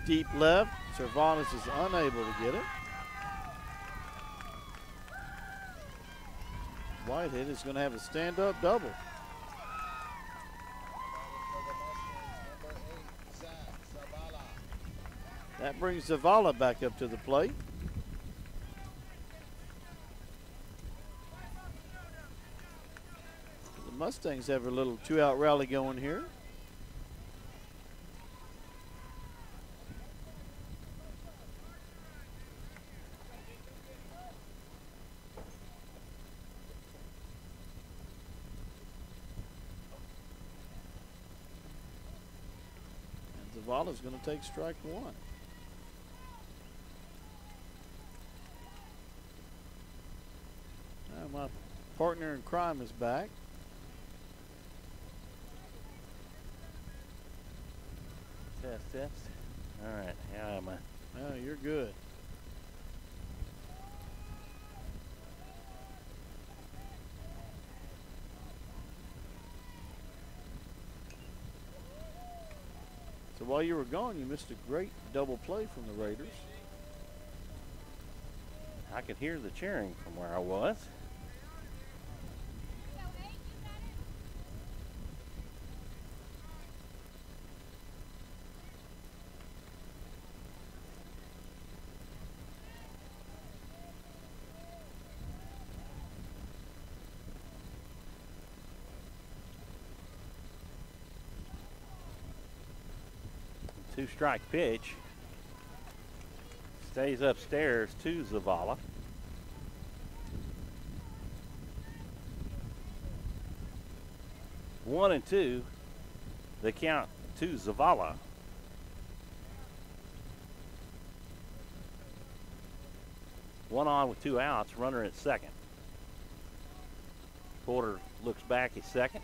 deep left. Cervantes is unable to get it. Whitehead is going to have a stand-up double. That brings Zavala back up to the plate. The Mustangs have a little 2-out rally going here. Zavala's going to take strike one. My partner in crime is back. Test. All right, how am I? Oh, you're good. So while you were gone, you missed a great double play from the Raiders. I could hear the cheering from where I was. Two-strike pitch. Stays upstairs to Zavala. One and two. The count to Zavala. One on with 2 outs. Runner at second. Porter looks back at second.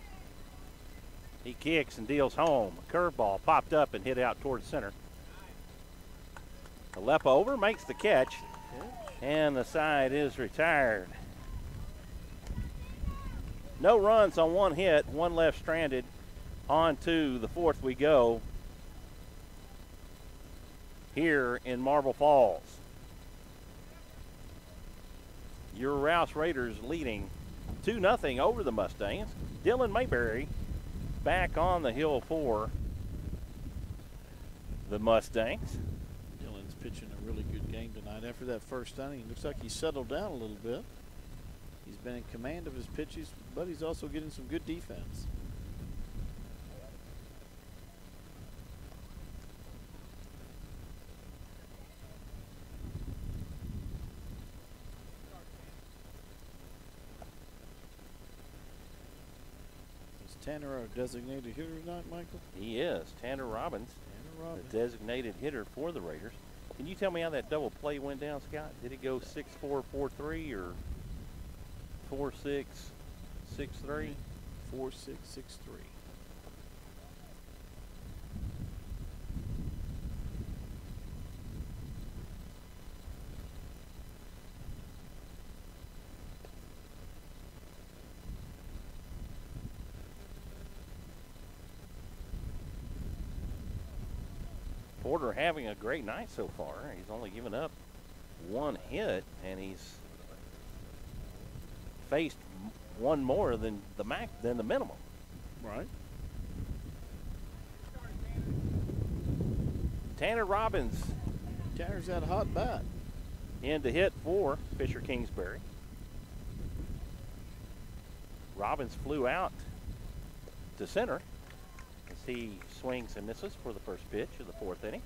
He kicks and deals home. A curveball popped up and hit out towards center. Alepa over, makes the catch, and the side is retired. No runs on one hit, one left stranded. On to the fourth we go here in Marble Falls. Your Rouse Raiders leading 2-0 over the Mustangs. Dylan Mayberry back on the hill for the Mustangs. Dylan's pitching a really good game tonight. After that first inning, looks like he's settled down a little bit. He's been in command of his pitches, but he's also getting some good defense. Tanner our designated hitter tonight, Michael? He is. Tanner Robbins, the designated hitter for the Raiders. Can you tell me how that double play went down, Scott? Did it go 6-4-4-3 or 4-6-6-3? 4-6-6-3. Porter having a great night so far. He's only given up one hit, and he's faced one more than the minimum. Right. Tanner Robbins. Tanner's got a hot bat. In to hit for Fisher Kingsbury. Robbins flew out to center as he swings and misses for the first pitch of the fourth inning.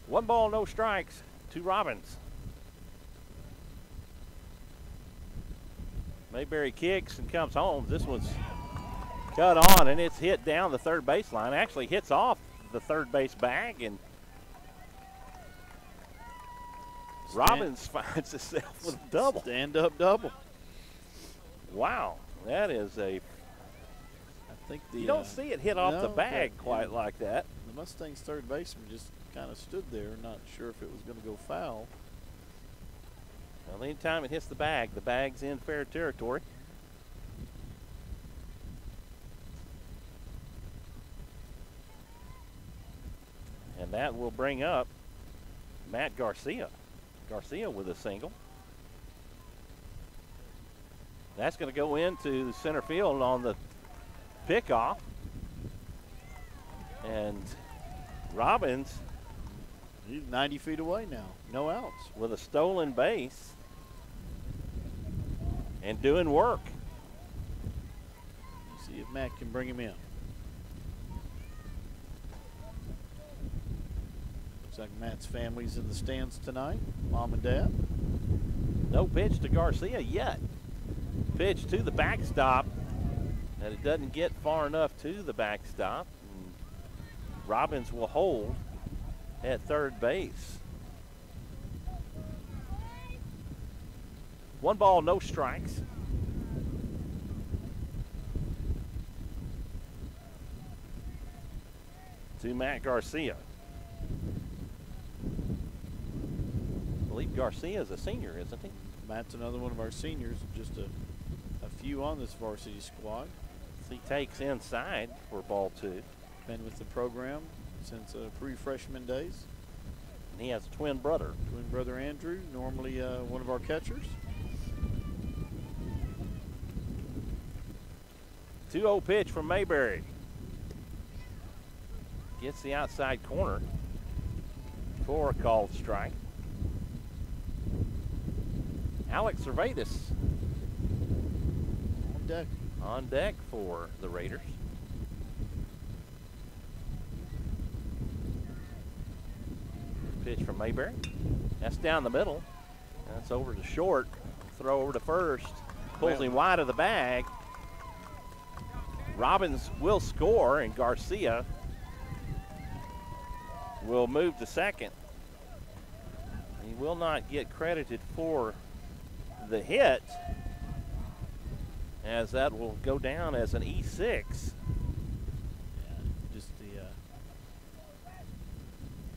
1 ball, no strikes to Robbins. Mayberry kicks and comes home. This one's cut on, and it's hit down the third baseline. Actually hits off the third base bag, and Robbins finds himself with a double. Stand-up double. Wow, that is a. I think you don't see it hit off the bag quite like that. The Mustangs' third baseman just kind of stood there, not sure if it was going to go foul. Well, anytime it hits the bag's in fair territory. And that will bring up Matt Garcia. Garcia with a single. That's going to go into center field on the pickoff. And Robbins, he's 90 feet away now. No outs. With a stolen base and doing work. See if Matt can bring him in. Looks like Matt's family's in the stands tonight. Mom and Dad. No pitch to Garcia yet. Pitch to the backstop. And it doesn't get far enough to the backstop. And Robbins will hold at third base. 1 ball, no strikes. To Matt Garcia. I believe Garcia is a senior, isn't he? Matt's another one of our seniors, just a few on this varsity squad. He takes inside for ball 2. Been with the program since pre-freshman days. And he has a twin brother. Twin brother Andrew, normally one of our catchers. 2-0 pitch from Mayberry. Gets the outside corner for a called strike. Alex Cervatus on deck for the Raiders. Pitch from Mayberry. That's down the middle. That's over to short. Throw over to first. Pulls him wide of the bag. Robbins will score, and Garcia will move to second. He will not get credited for the hit, as that will go down as an E6. Yeah, just the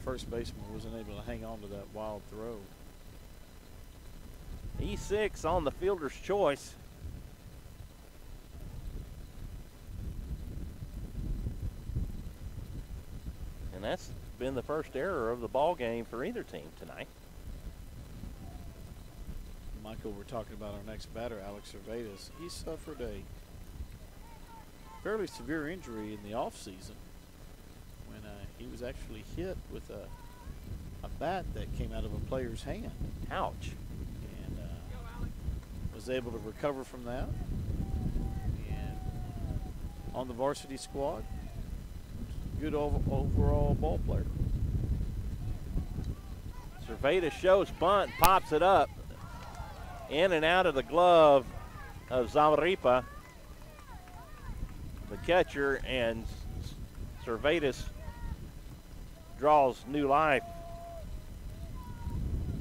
first baseman wasn't able to hang on to that wild throw. E6 on the fielder's choice. And that's been the first error of the ball game for either team tonight. Michael, we're talking about our next batter, Alex Cervatus. He suffered a fairly severe injury in the offseason when he was actually hit with a bat that came out of a player's hand. Ouch. And was able to recover from that. And on the varsity squad, good overall ball player. Cervatus shows bunt, pops it up. In and out of the glove of Zamarripa, the catcher, and Cervatus draws new life.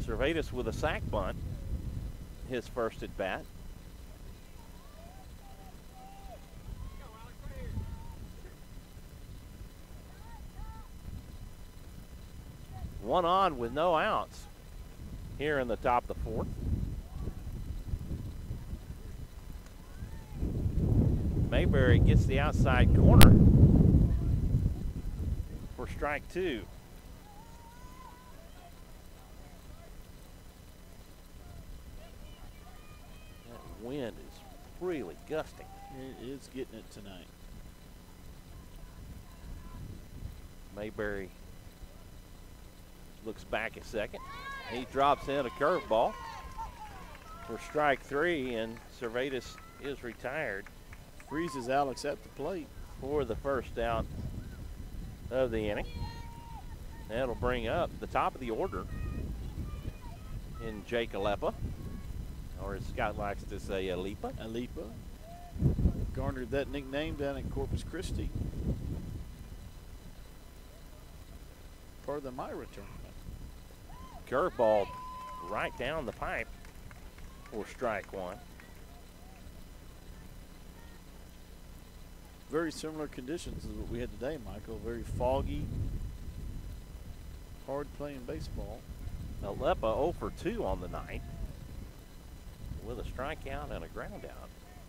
Cervatus with a sac bunt, his first at bat. One on with no outs here in the top of the 4th. Mayberry gets the outside corner for strike 2. That wind is really gusting. It is getting it tonight. Mayberry looks back at second. He drops in a curveball for strike 3, and Cervatus is retired. Freezes Alex at the plate for the first out of the inning. That'll bring up the top of the order in Jake Alepa, or as Scott likes to say, Alepa. Alepa garnered that nickname down in Corpus Christi. Part of the Myra tournament. Curveball right down the pipe for strike 1. Very similar conditions as what we had today, Michael. Very foggy, hard playing baseball. Alepa 0 for 2 on the night with a strikeout and a ground out.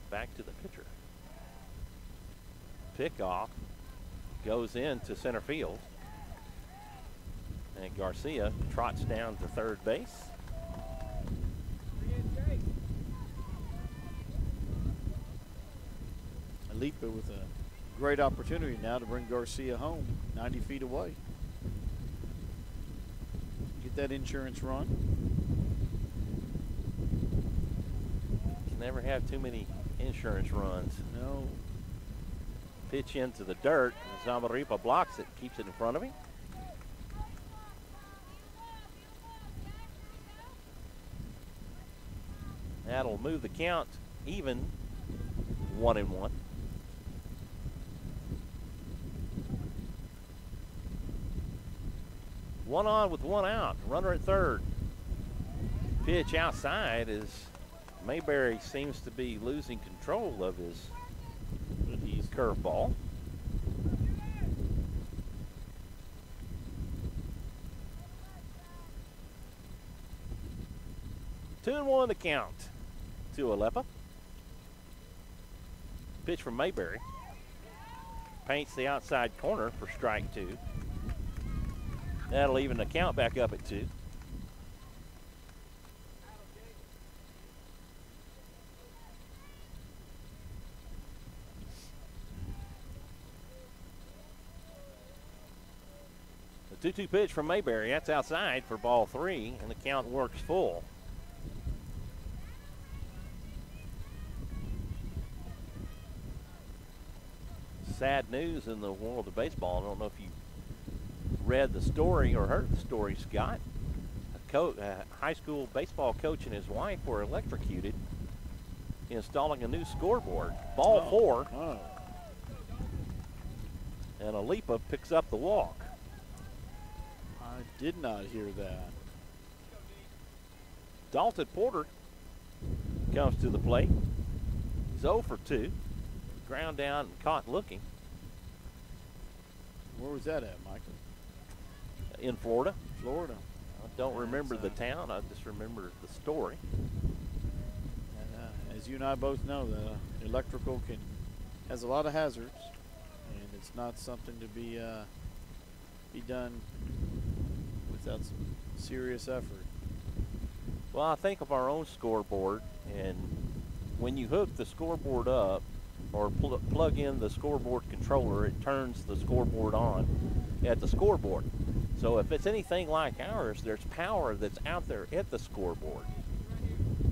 Back to the pitcher. Pickoff goes into center field. And Garcia trots down to third base. Alepa with a great opportunity now to bring Garcia home 90 feet away. Get that insurance run. Can never have too many insurance runs. No. Pitch into the dirt. Zamarripa blocks it, keeps it in front of him. That'll move the count even, 1-1. One on with one out. Runner at third. Pitch outside as Mayberry seems to be losing control of his curveball. Two and one to count to Alepa. Pitch from Mayberry. Paints the outside corner for strike two. That'll even the count back up at two. The 2-2 pitch from Mayberry. That's outside for ball three, and the count works full. Sad news in the world of baseball. I don't know if you read the story or heard the story, Scott. A high school baseball coach and his wife were electrocuted installing a new scoreboard. Ball four. Oh. And Alepa picks up the walk. I did not hear that. Dalton Porter comes to the plate. He's 0 for 2. Ground down and caught looking. Where was that at, Michael? In Florida. Florida. I don't remember the town. I just remember the story. And, as you and I both know, the electrical has a lot of hazards, and it's not something to be done without some serious effort. Well, I think of our own scoreboard, and when you hook the scoreboard up or plug in the scoreboard controller, it turns the scoreboard on at the scoreboard. So if it's anything like ours, there's power that's out there at the scoreboard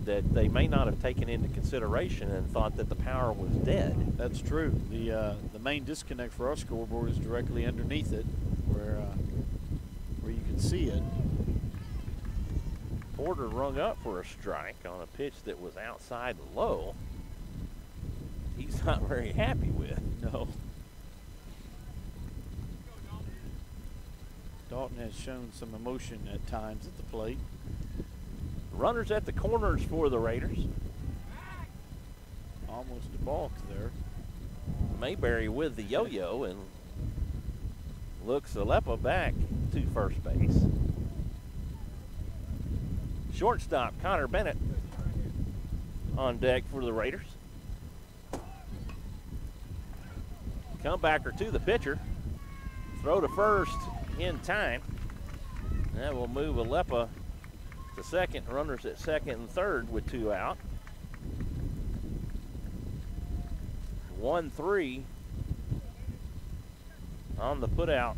that they may not have taken into consideration and thought that the power was dead. That's true. The main disconnect for our scoreboard is directly underneath it, where you can see it. Porter rung up for a strike on a pitch that was outside low. He's not very happy with. No. Dalton has shown some emotion at times at the plate. Runners at the corners for the Raiders. Almost a balk there. Mayberry with the yo-yo and looks Alepa back to first base. Shortstop Connor Bennett on deck for the Raiders. Comebacker to the pitcher. Throw to first in time. That will move Alepa to second. Runners at second and third with 2 out. 1-3 on the putout,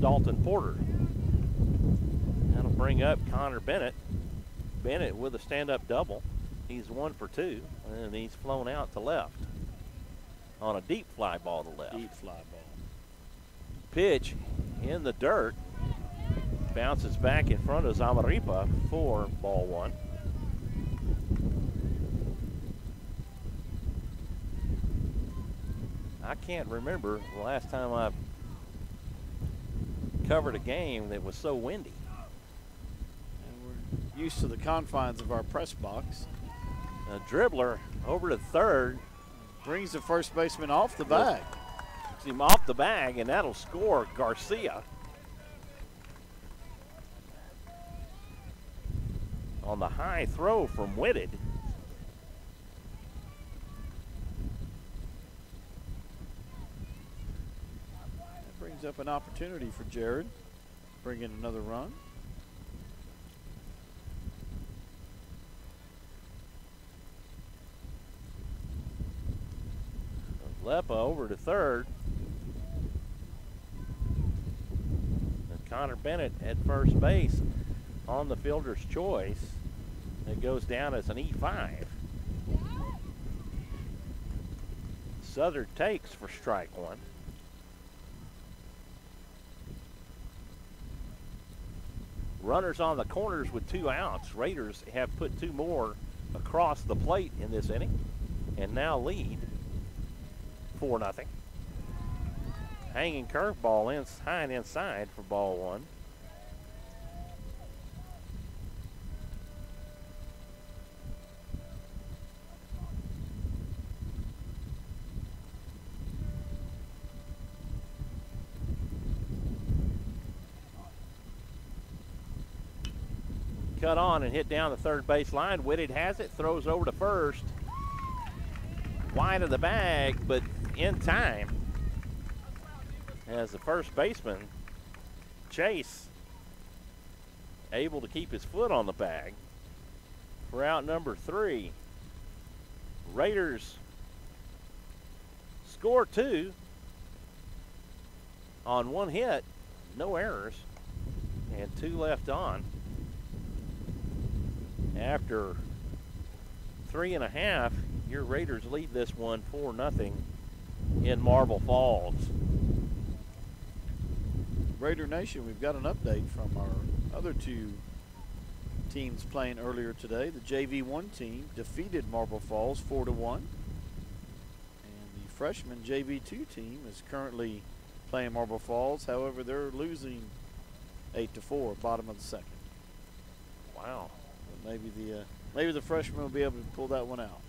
Dalton Porter. That'll bring up Connor Bennett. Bennett with a stand-up double. He's 1 for 2, and he's flown out to left on a deep fly ball to left. Deep fly ball. Pitch in the dirt. Bounces back in front of Zamaripa for ball 1. I can't remember the last time I've covered a game that was so windy. And we're used to the confines of our press box. A dribbler over to third. Brings the first baseman off the bag. Gets him off the bag, and that'll score Garcia. On the high throw from Whitted. That brings up an opportunity for Jared. Bring in another run. Alepa over to third. And Connor Bennett at first base on the fielder's choice. It goes down as an E5. Southern takes for strike 1. Runners on the corners with 2 outs. Raiders have put 2 more across the plate in this inning and now lead 4-0. Hanging curveball high and inside for ball 1. cut on and hit down the third base line. Whitted has it, throws over to first. Wide of the bag, but in time. As the first baseman, Chase, able to keep his foot on the bag for out number 3. Raiders score 2 on 1 hit, no errors, and 2 left on. After 3.5, your Raiders lead this one 4-0 in Marble Falls. Raider Nation, we've got an update from our other 2 teams playing earlier today. The JV1 team defeated Marble Falls 4-1. And the freshman JV2 team is currently playing Marble Falls. However, they're losing 8-4, bottom of the second. Wow. Maybe the freshman will be able to pull that one out.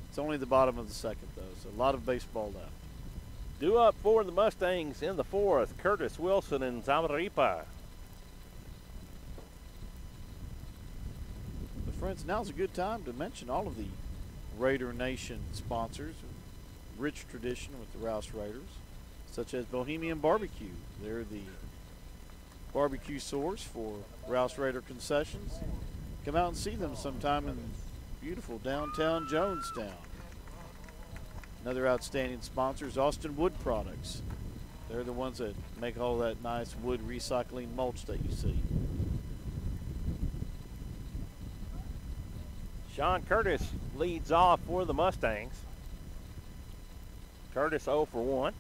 It's only the bottom of the second, though, so a lot of baseball left. Due up for the Mustangs in the 4th, Curtis Wilson and Zamaripa. But friends, now's a good time to mention all of the Raider Nation sponsors. Rich tradition with the Rouse Raiders, such as Bohemian Barbecue. They're the barbecue source for Rouse Raider concessions. Come out and see them sometime in beautiful downtown Jonestown. Another outstanding sponsor is Austin Wood Products. They're the ones that make all that nice wood recycling mulch that you see. Sean Curtis leads off for the Mustangs. Curtis 0 for 1.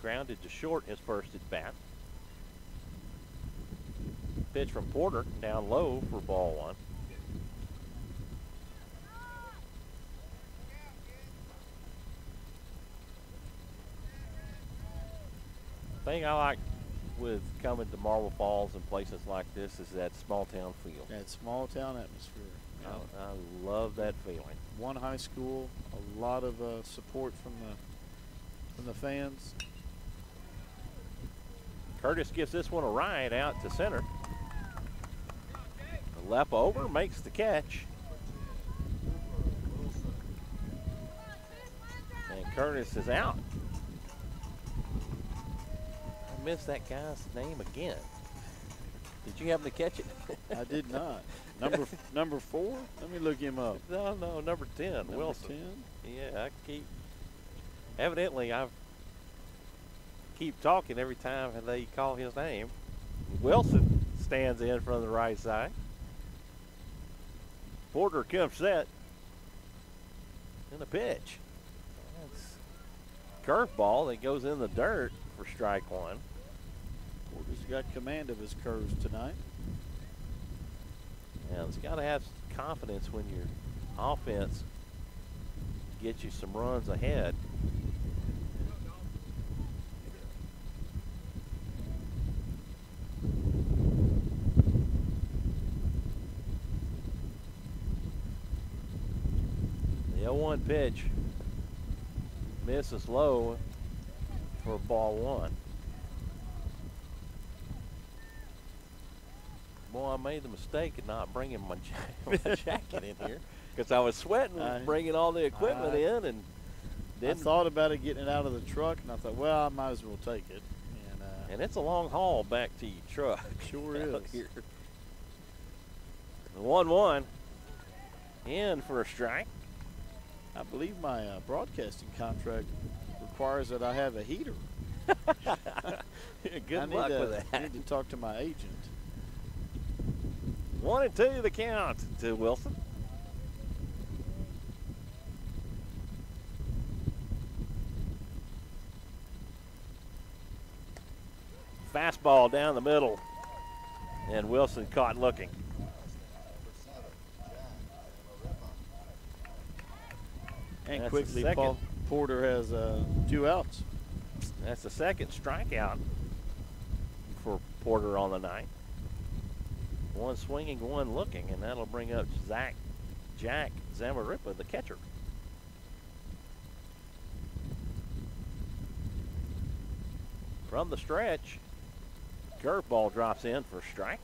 Grounded to short his first at bat. Pitch from Porter down low for ball 1. The thing I like with coming to Marble Falls and places like this is that small town feel. That small town atmosphere. I love that feeling. One high school, a lot of support from the fans. Curtis gives this one a ride out to center. Left over, makes the catch. And Curtis is out. I missed that guy's name again. Did you happen to catch it? I did not. Number 4? Let me look him up. No, number 10, Number Wilson. 10? Yeah, evidently I keep talking every time they call his name. Wilson stands in from the right side. Porter comes set. And a pitch. That's curveball that goes in the dirt for strike 1. Porter's got command of his curves tonight. Yeah, it's got to have confidence when your offense gets you some runs ahead. The 0-1 pitch misses low for ball 1. Boy, I made the mistake of not bringing my jacket in here because I was sweating bringing all the equipment in, and I thought about it getting it out of the truck, and I thought, well, I might as well take it. And it's a long haul back to your truck. Sure is. Here. 1-1 in for a strike. I believe my broadcasting contract requires that I have a heater. Good luck with that. I need to talk to my agent. 1-2 the count to Wilson. Fastball down the middle, and Wilson caught looking. And That's quickly, the Paul Porter has 2 outs. That's the second strikeout for Porter on the night. One swinging, one looking, and that'll bring up Jack Zamaripa, the catcher. From the stretch, curveball drops in for a strike.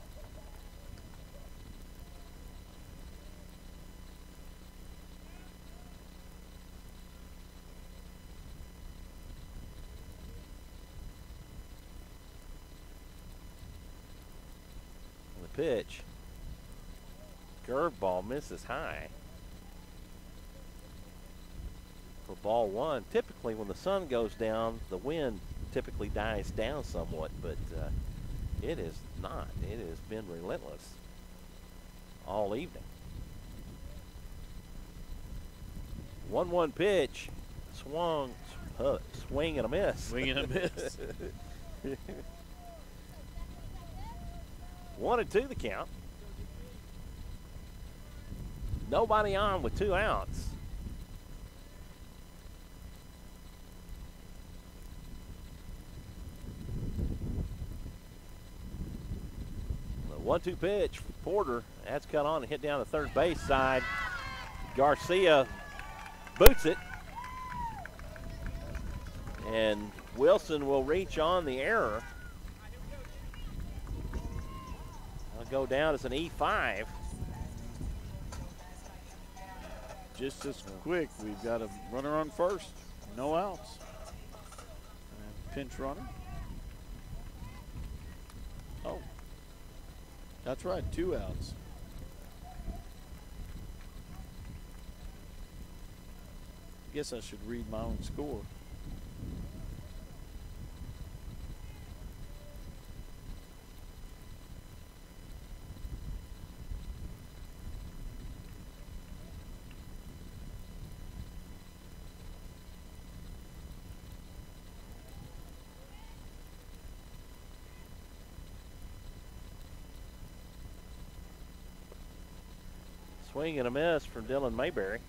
pitch. Curveball misses high. For ball one, typically when the sun goes down, the wind typically dies down somewhat, but it is not. It has been relentless all evening. 1-1 pitch. Swing and a miss. Swing and a miss. 1-2 the count. Nobody on with 2 outs. The 1-2 pitch. Porter, that's cut on and hit down the third base side. Garcia boots it. And Wilson will reach on the error. I'll go down as an E5. Just as quick, we've got a runner on first. No outs. And pinch runner. Oh, that's right, 2 outs. I guess I should read my own score. Swing and a miss from Dylan Mayberry.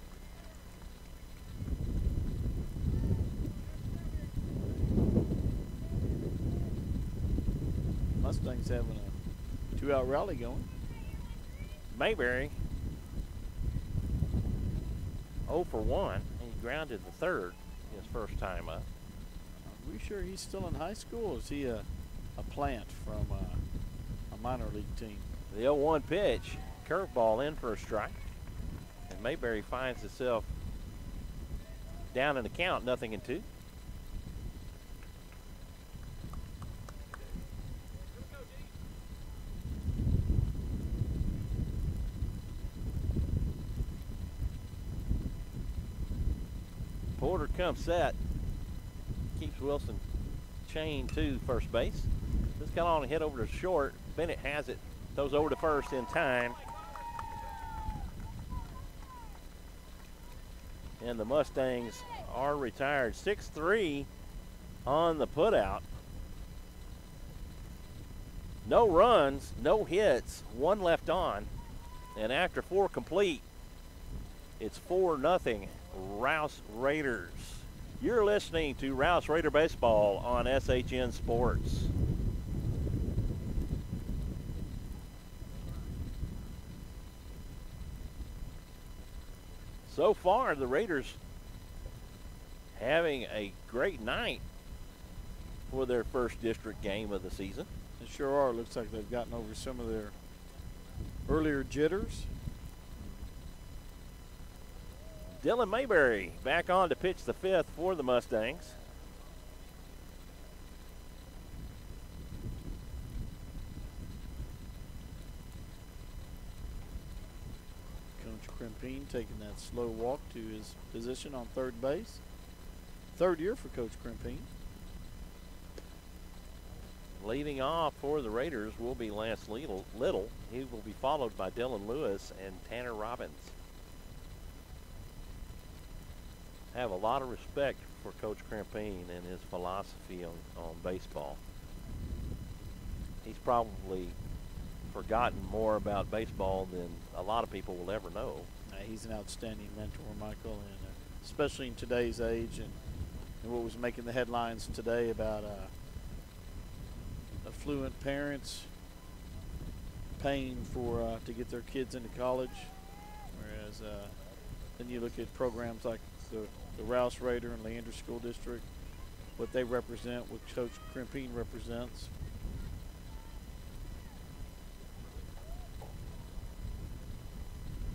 Mustangs having a 2-out rally going. Mayberry 0 for 1. He grounded the third his first time up. Are we sure he's still in high school, or is he a plant from a minor league team? The 0-1 pitch. Curveball in for a strike. And Mayberry finds himself down in the count, 0-2. Porter comes set. Keeps Wilson chained to first base. Just got on and hit over to short. Bennett has it. Throws over to first in time. And the Mustangs are retired. 6-3 on the putout. No runs, no hits, 1 left on. And after 4 complete, it's 4-0 Rouse Raiders. You're listening to Rouse Raider Baseball on SHN Sports. So far, the Raiders having a great night for their first district game of the season. They sure are. Looks like they've gotten over some of their earlier jitters. Dylan Mayberry back on to pitch the 5th for the Mustangs. Coach Crimpine taking that slow walk to his position on third base. 3rd year for Coach Crimpine. Leading off for the Raiders will be Lance Little. He will be followed by Dylan Lewis and Tanner Robbins. I have a lot of respect for Coach Crimpine and his philosophy on baseball. He's probably forgotten more about baseball than a lot of people will ever know. He's an outstanding mentor, Michael, and especially in today's age, and what was making the headlines today about affluent parents paying for to get their kids into college, whereas then you look at programs like the Rouse Raider and Leander School District, what they represent, what Coach Crimpine represents.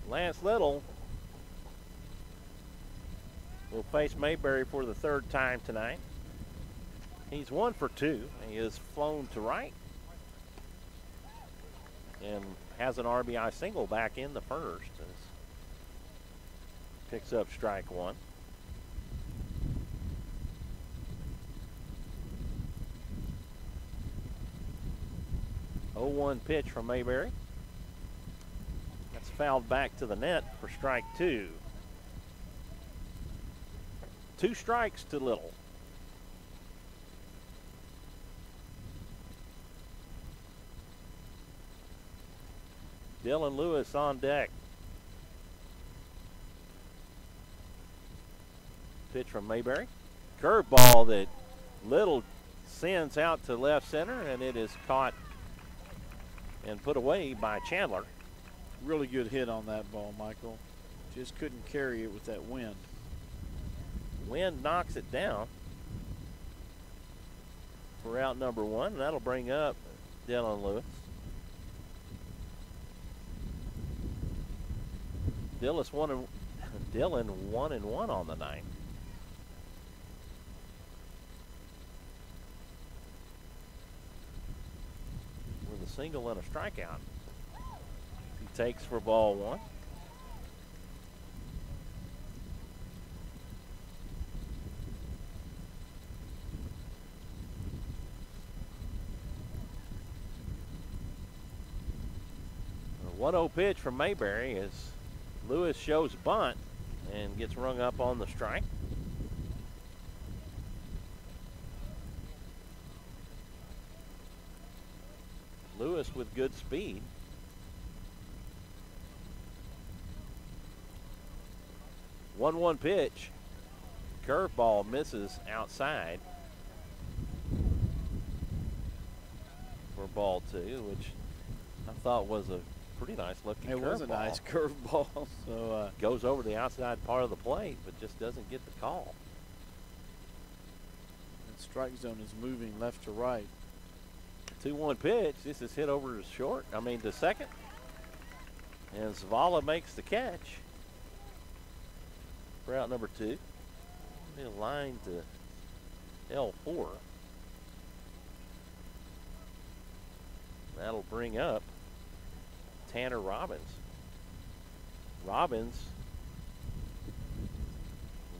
Lance Little will face Mayberry for the 3rd time tonight. He's 1 for 2. He is flown to right. and has an RBI single back in the first. Picks up strike one. Oh, 1 pitch from Mayberry. That's fouled back to the net for strike two. 2 strikes to Little. Dylan Lewis on deck. Pitch from Mayberry. Curveball that Little sends out to left center, and it is caught and put away by Chandler. Really good hit on that ball, Michael. Just couldn't carry it with that wind. Wind knocks it down for out number 1. That'll bring up Dylan Lewis. Dylan 1-1 on the night. With a single and a strikeout. He takes for ball 1. A 1-0 pitch from Mayberry as Lewis shows bunt and gets rung up on the strike. Lewis with good speed. One pitch. Curveball misses outside for ball 2, which I thought was a pretty nice looking curveball. It was a nice curveball. So goes over the outside part of the plate, but just doesn't get the call. The strike zone is moving left to right. 2-1 pitch. This is hit over to second. And Zavala makes the catch for out number 2. They'll line to L4. That'll bring up Tanner Robbins. Robbins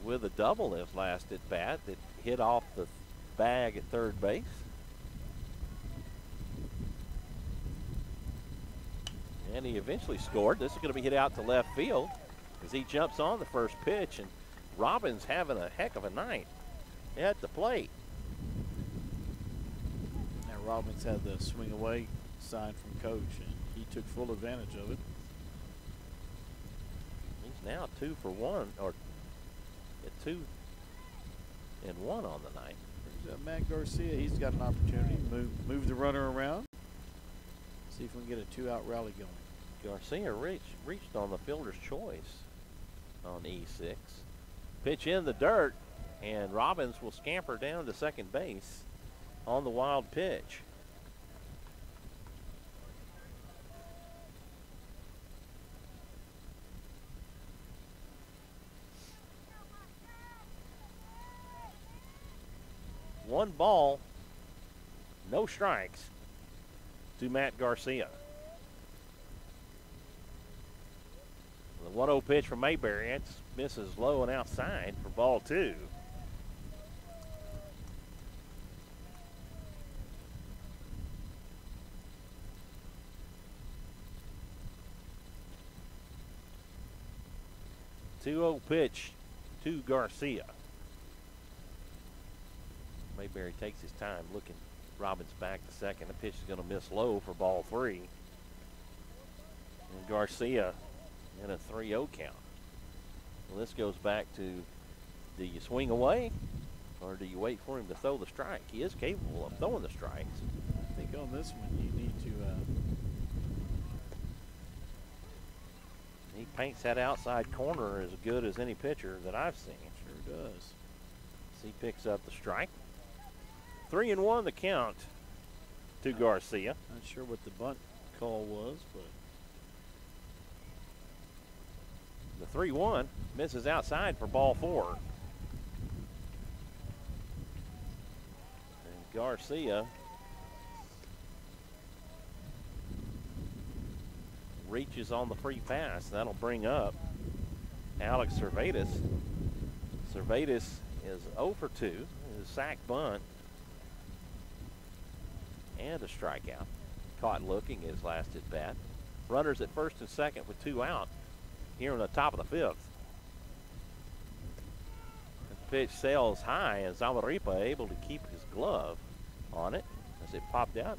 with a double his last at bat that hit off the bag at third base. And he eventually scored. This is going to be hit out to left field as he jumps on the first pitch, and Robbins having a heck of a night at the plate. And Robbins had the swing away sign from coach, and he took full advantage of it. He's now 2 for 1, or at 2 and 1 on the night. Matt Garcia, he's got an opportunity to move the runner around. See if we can get a 2-out rally going. Garcia reached on the fielder's choice on E6. Pitch in the dirt, and Robbins will scamper down to second base on the wild pitch. One ball, no strikes to Matt Garcia. The 1-0 pitch from Mayberry. It misses low and outside for ball 2. Two-0 pitch to Garcia. Mayberry takes his time looking Robbins back to second. The pitch is going to miss low for ball 3. And Garcia in a 3-0 count. Well, this goes back to, do you swing away or do you wait for him to throw the strike? He is capable of throwing the strikes. I think on this one you need to he paints that outside corner as good as any pitcher that I've seen. Sure does. He picks up the strike. 3-1 the count to Garcia. Not sure what the bunt call was, but the 3-1 misses outside for ball 4. And Garcia reaches on the free pass. That'll bring up Alex Cervetus. Cervetus is 0 for 2. His sack bunt and a strikeout. Caught looking his last at bat. Runners at first and second with 2 out here in the top of the 5th. The pitch sails high, and Zamaripa able to keep his glove on it as it popped out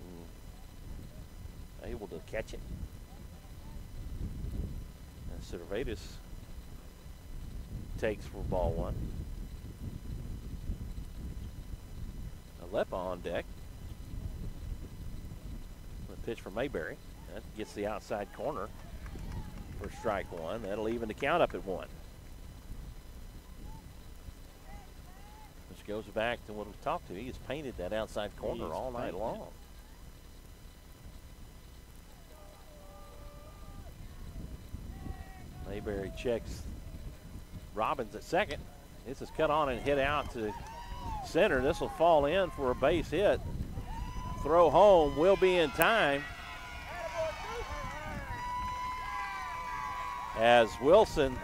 and able to catch it. And Cervetus takes for ball 1. Alepa on deck. The pitch from Mayberry. That gets the outside corner for strike 1. That'll even the count up at 1. Which goes back to what we talked to. He has painted that outside corner all night long. Mayberry checks Robbins at second. This is cut on and hit out to center. This will fall in for a base hit. Throw home will be in time as Wilson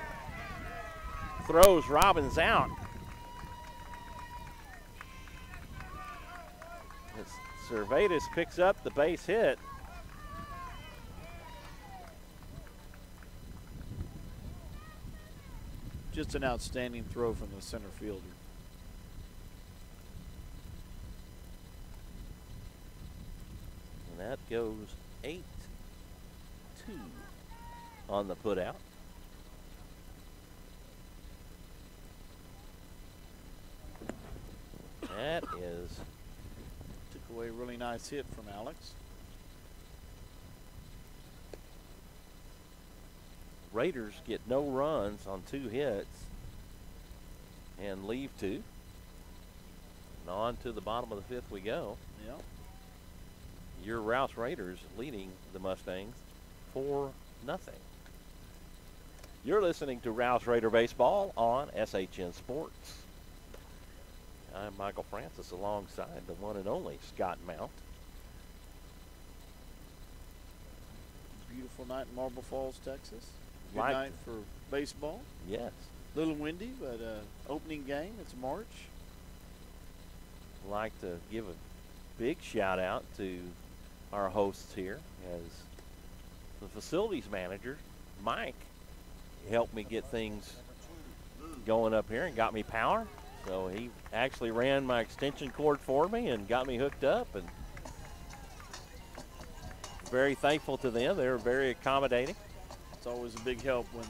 throws Robbins out. As Cervetus picks up the base hit. Just an outstanding throw from the center fielder. And that goes 8-2 on the putout. That is Took away a really nice hit from Alex. Raiders get no runs on 2 hits and leave 2. And on to the bottom of the 5th we go. Yeah. Your Rouse Raiders leading the Mustangs 4-0. You're listening to Rouse Raider Baseball on SHN Sports. I'm Michael Francis alongside the one and only Scott Mount. Beautiful night in Marble Falls, Texas. Good Like night for baseball. Yes. A little windy, but opening game. It's March. Like to give a big shout out to our hosts here as the facilities manager, Mike, helped me get things going up here and got me power. So he actually ran my extension cord for me and got me hooked up, and very thankful to them. They were very accommodating. It's always a big help when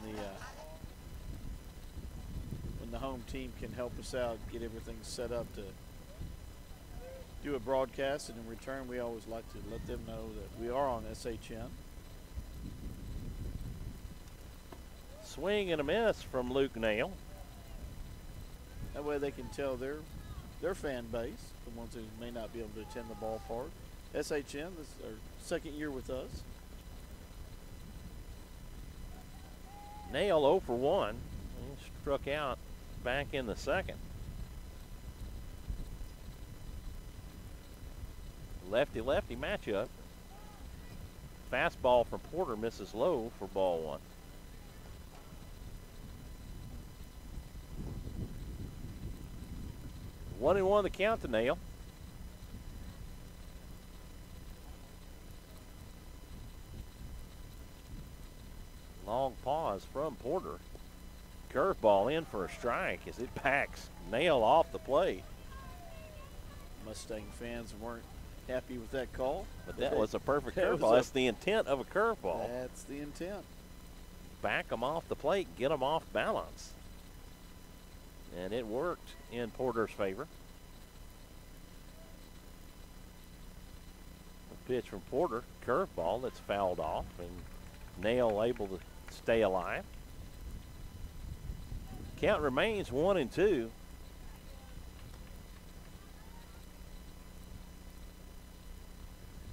the home team can help us out, get everything set up to do a broadcast, and in return we always like to let them know that we are on SHN. Swing and a miss from Luke Nail. That way they can tell their fan base, the ones who may not be able to attend the ballpark. SHN, this is our second year with us. Nail 0 for 1. He struck out back in the 2nd. Lefty-lefty matchup. Fastball from Porter misses low for ball 1. One and 1 the count to Nail. Long pause from Porter. Curveball in for a strike as it packs Nail off the plate. Mustang fans weren't happy with that call. But that was a perfect That was curveball. That's the intent of a curveball. That's the intent. Back them off the plate, get them off balance. And it worked in Porter's favor. A pitch from Porter, curveball that's fouled off, and Nail able to stay alive. Count remains 1-2.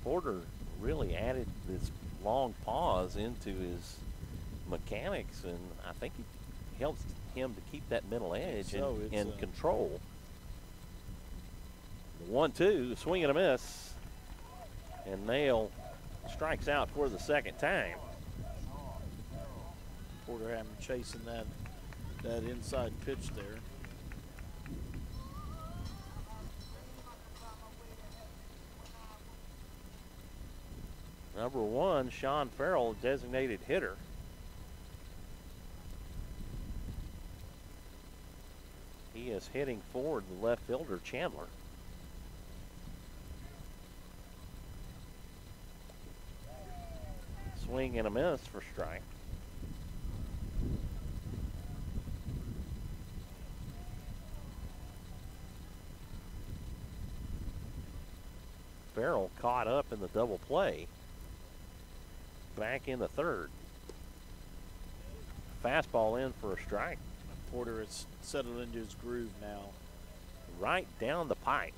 Porter really added this long pause into his mechanics, and I think it helps him to keep that mental edge and control. 1-2, swing and a miss, and Nail strikes out for the second time. Porter having chasing that inside pitch there. Number 1, Sean Farrell, designated hitter. He is hitting forward the left fielder, Chandler. Swing and a miss for strike. Farrell caught up in the double play. Back in the third. Fastball in for a strike. Porter has settled into his groove now. Right down the pipe.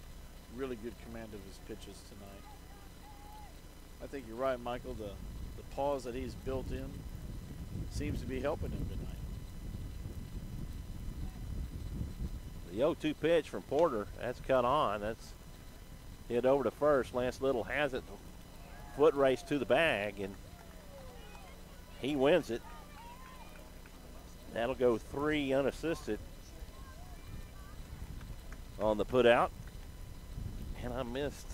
Really good command of his pitches tonight. I think you're right, Michael. The pause that he's built in seems to be helping him tonight. The 0-2 pitch from Porter. That's cut on. That's hit over to first. Lance Little has it. Foot race to the bag, and he wins it. That'll go 3 unassisted on the put out. And I missed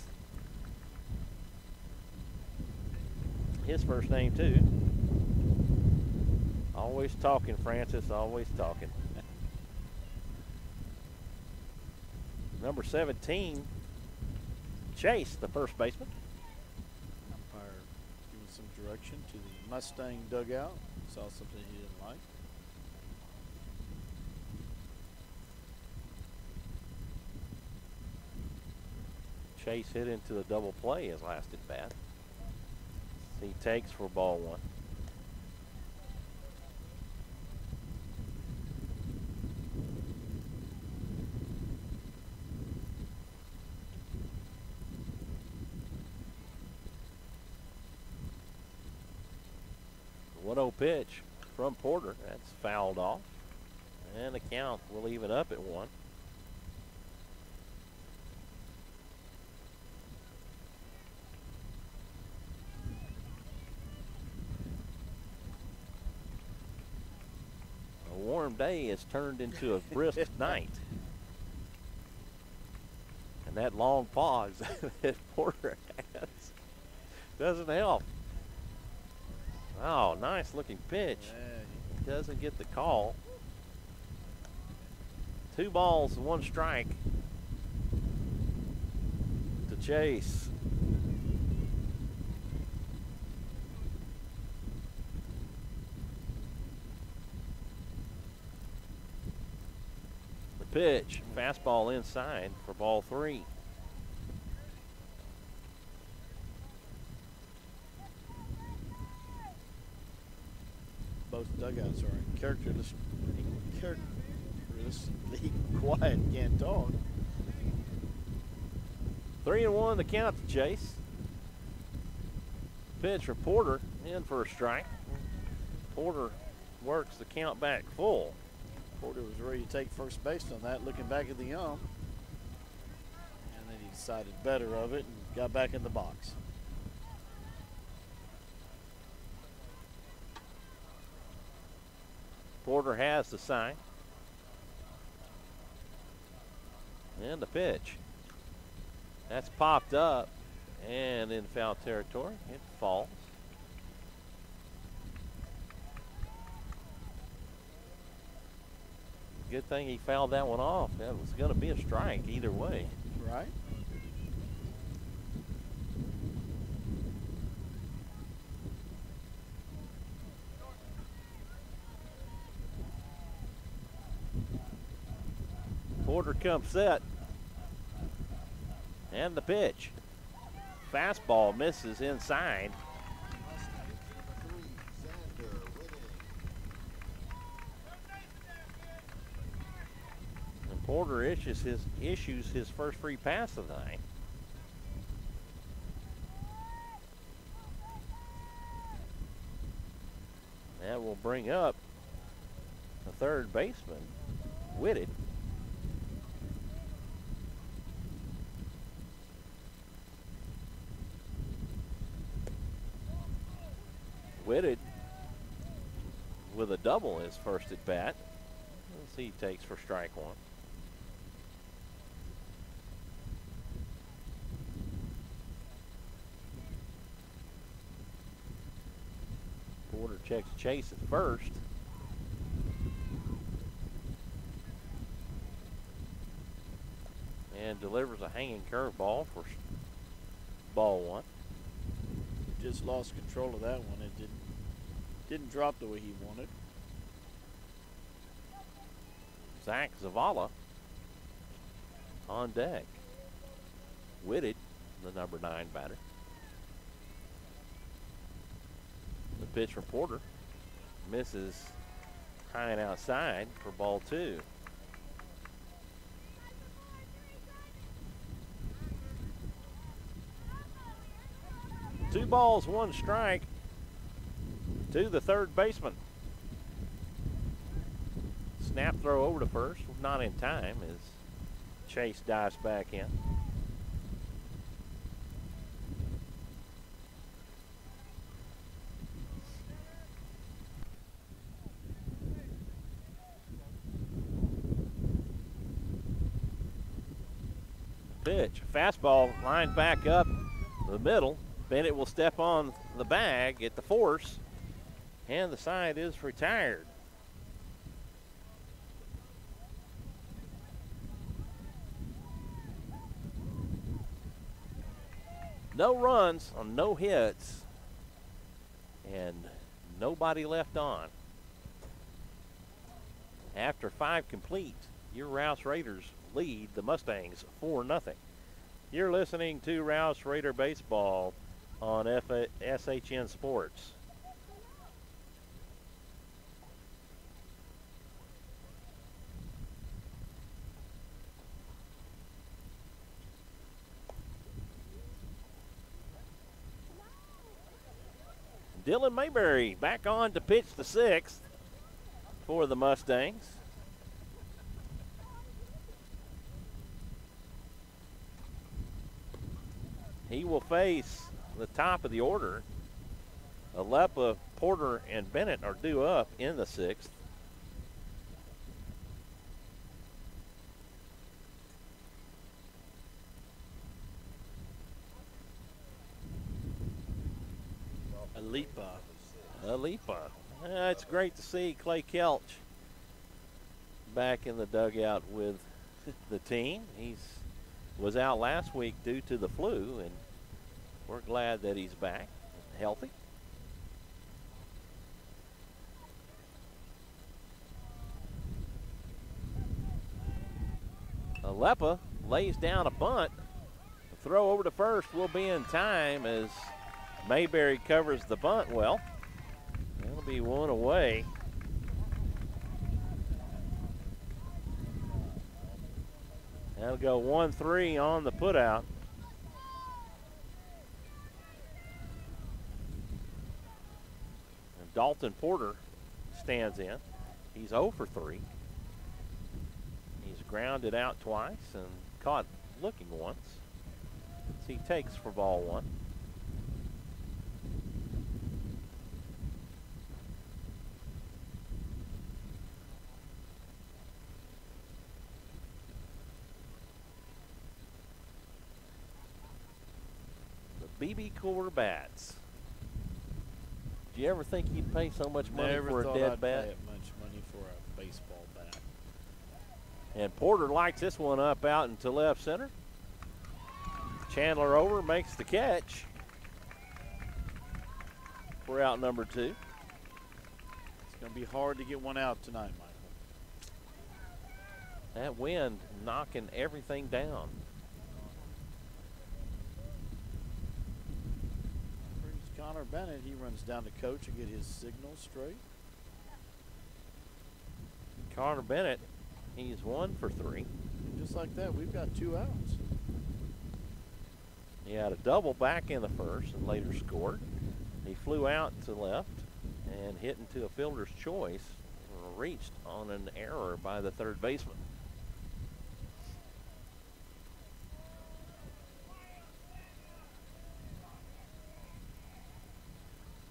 his first name too. Always talking, Francis, always talking. Number 17, Chase, the first baseman. Umpire giving some direction to the Mustang dugout. Saw something he didn't like. Chase hit into the double play his last at bat. He takes for ball 1. The 1-0 pitch from Porter. That's fouled off. And the count will even up at 1. Warm day has turned into a brisk night. And that long pause that Porter has doesn't help. Oh, nice looking pitch. Yeah. Doesn't get the call. 2 balls, 1 strike to Chase. Pitch, fastball inside for ball 3. Both dugouts are characteristically quiet, can't talk. 3-1 the count to Chase. Pitch for Porter, in for a strike. Porter works the count back full. Porter was ready to take first base on that, looking back at the ump. And then he decided better of it and got back in the box. Porter has the sign. And the pitch. That's popped up and in foul territory. It falls. Good thing he fouled that one off. That was going to be a strike either way. Right. Porter comes set. And the pitch. Fastball misses inside. Porter issues his first free pass of the night. That will bring up the third baseman, Whitted. Whitted with a double his first at bat. Let's see, he takes for strike one. Porter checks Chase at first. And delivers a hanging curveball for ball one. Just lost control of that one. It didn't drop the way he wanted. Zach Zavala on deck. Whitted, the number 9 batter. The pitch for Porter misses high and outside for ball 2. Two balls, one strike to the third baseman. Snap throw over to first, not in time as Chase dives back in. Pitch, fastball lined back up the middle. Bennett will step on the bag at the force, and the side is retired. No runs on no hits, and nobody left on. After 5 complete, your Rouse Raiders lead the Mustangs 4-0. You're listening to Rouse Raider Baseball on SHN Sports. Dylan Mayberry back on to pitch the 6th for the Mustangs. He will face the top of the order. Alepa, Porter, and Bennett are due up in the 6th. Alepa. It's great to see Clay Kelch back in the dugout with the team. He was out last week due to the flu, and we're glad that he's back healthy. Alepa lays down a bunt. The throw over to first will be in time as Mayberry covers the bunt well. That'll be one away. That'll go 1-3 on the putout. And Dalton Porter stands in. He's 0 for 3. He's grounded out twice and caught looking once. So he takes for ball 1. BB Cooler bats. Do you ever think you'd pay so much money for a dead bat? Pay that much money for a baseball bat. And Porter lights this one up out into left center. Chandler over, makes the catch. We're out number 2. It's going to be hard to get one out tonight, Michael. That wind knocking everything down. Connor Bennett, he runs down to coach and get his signal straight. Connor Bennett, he's 1 for 3. And just like that, we've got 2 outs. He had a double back in the first and later scored. He flew out to left and hit into a fielder's choice, reached on an error by the third baseman.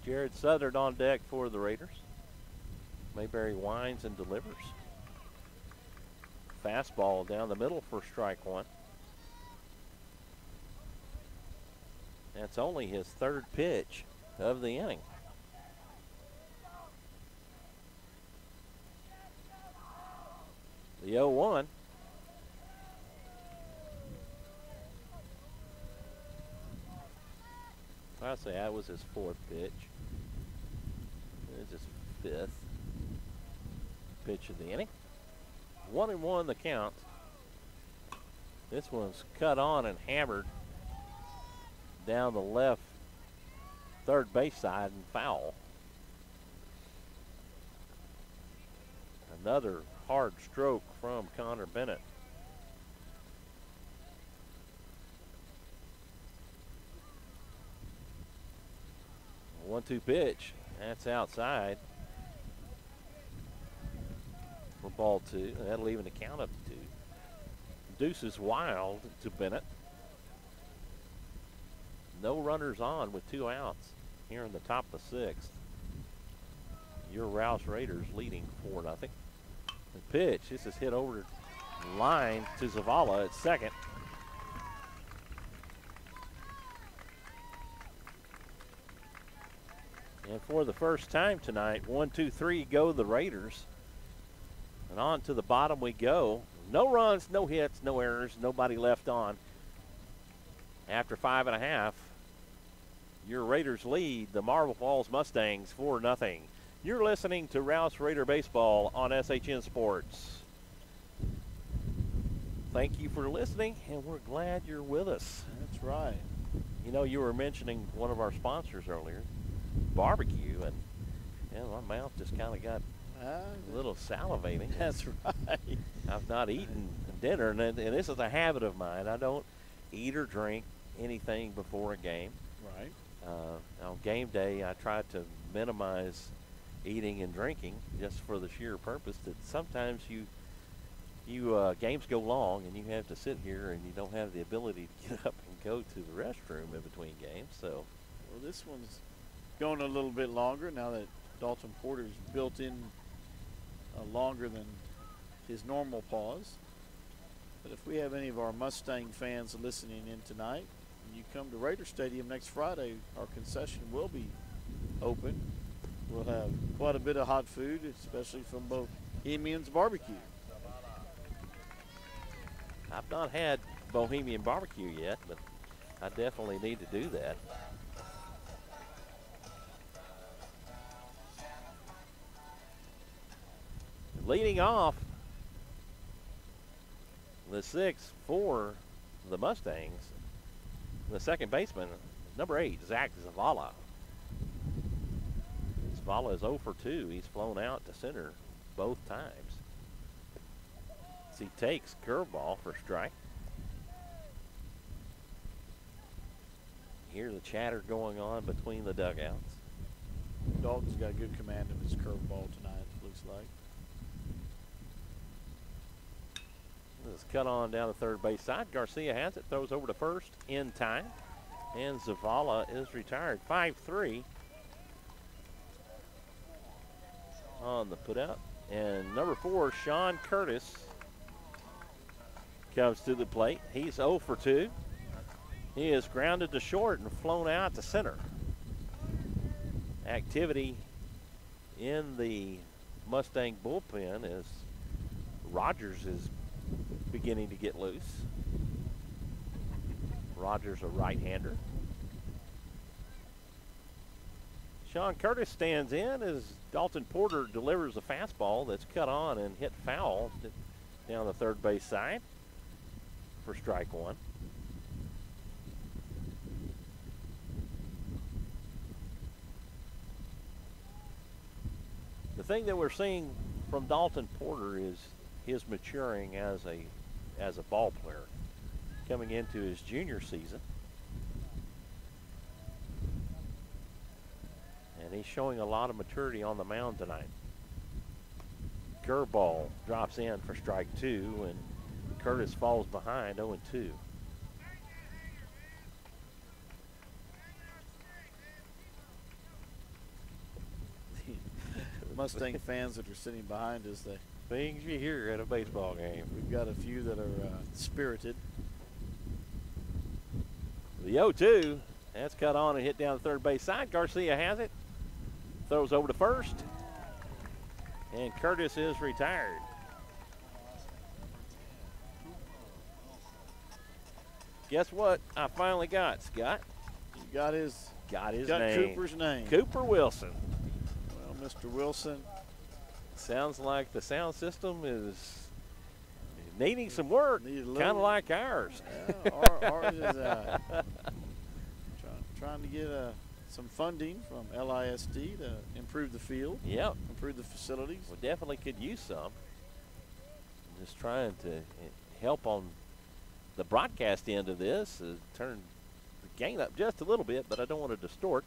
Jared Southard on deck for the Raiders. Mayberry winds and delivers. Fastball down the middle for strike one. That's only his third pitch of the inning. The 0-1. I'd say that was his fourth pitch. It's his fifth pitch of the inning. 1-1 the count. This one's cut on and hammered down the left third base side and foul. Another hard stroke from Connor Bennett. One-two pitch. That's outside for ball two. That'll even the count up to two. Deuce is wild to Bennett. No runners on with 2 outs here in the top of the 6th. Your Rouse Raiders leading 4-0. The pitch. This is hit over the line to Zavala at second. And for the first time tonight, 1, 2, 3 go the Raiders. And on to the bottom we go. No runs, no hits, no errors, nobody left on. After 5.5, your Raiders lead the Marble Falls Mustangs 4-0. You're listening to Rouse Raider Baseball on SHN Sports. Thank you for listening, and we're glad you're with us. That's right. You know, you were mentioning one of our sponsors earlier, barbecue, and my mouth just kind of got a little salivating. That's right. I've not eaten dinner, and this is a habit of mine. I don't eat or drink anything before a game. Right. On game day, I try to minimize eating and drinking just for the sheer purpose that sometimes games go long and you have to sit here and you don't have the ability to get up and go to the restroom in between games. So, well, this one's going a little bit longer now that Dalton Porter's built in longer than his normal pause. But if we have any of our Mustang fans listening in tonight, when you come to Raider Stadium next Friday, our concession will be open. We'll have quite a bit of hot food, especially from Bohemian's Barbecue. I've not had Bohemian Barbecue yet, but I definitely need to do that. Leading off the 6th for the Mustangs, the second baseman, number 8, Zach Zavala. Zavala is 0 for 2. He's flown out to center both times. He takes curveball for strike. Hear the chatter going on between the dugouts. Dalton's got good command of his curveball tonight, it looks like. This is cut on down the third base side. Garcia has it, throws over to first in time. And Zavala is retired. 5-3 on the putout. And number 4, Sean Curtis, comes to the plate. He's 0 for 2. He is grounded to short and flown out to center. Activity in the Mustang bullpen as Rogers is beginning to get loose. Rogers, a right-hander. Sean Curtis stands in as Dalton Porter delivers a fastball that's cut on and hit foul down the third base side for strike one. The thing that we're seeing from Dalton Porter is his maturing as a ball player, coming into his junior season. And he's showing a lot of maturity on the mound tonight. Curveball drops in for strike 2, and Curtis falls behind 0-2. Mustang fans that are sitting behind us, Things you hear at a baseball game. we've got a few that are spirited. The 0-2. That's cut on and hit down the third base side. Garcia has it. Throws over to first. And Curtis is retired. Guess what? I finally got, Scott. You got his name. Cooper's name. Cooper Wilson. Well, Mr. Wilson. Sounds like the sound system is needing some work, Need a kind little- of like ours. Yeah, ours is trying to get some funding from LISD to improve the field, Yep, improve the facilities. we definitely could use some. Just trying to help on the broadcast end of this, turn the gain up just a little bit, but I don't want to distort.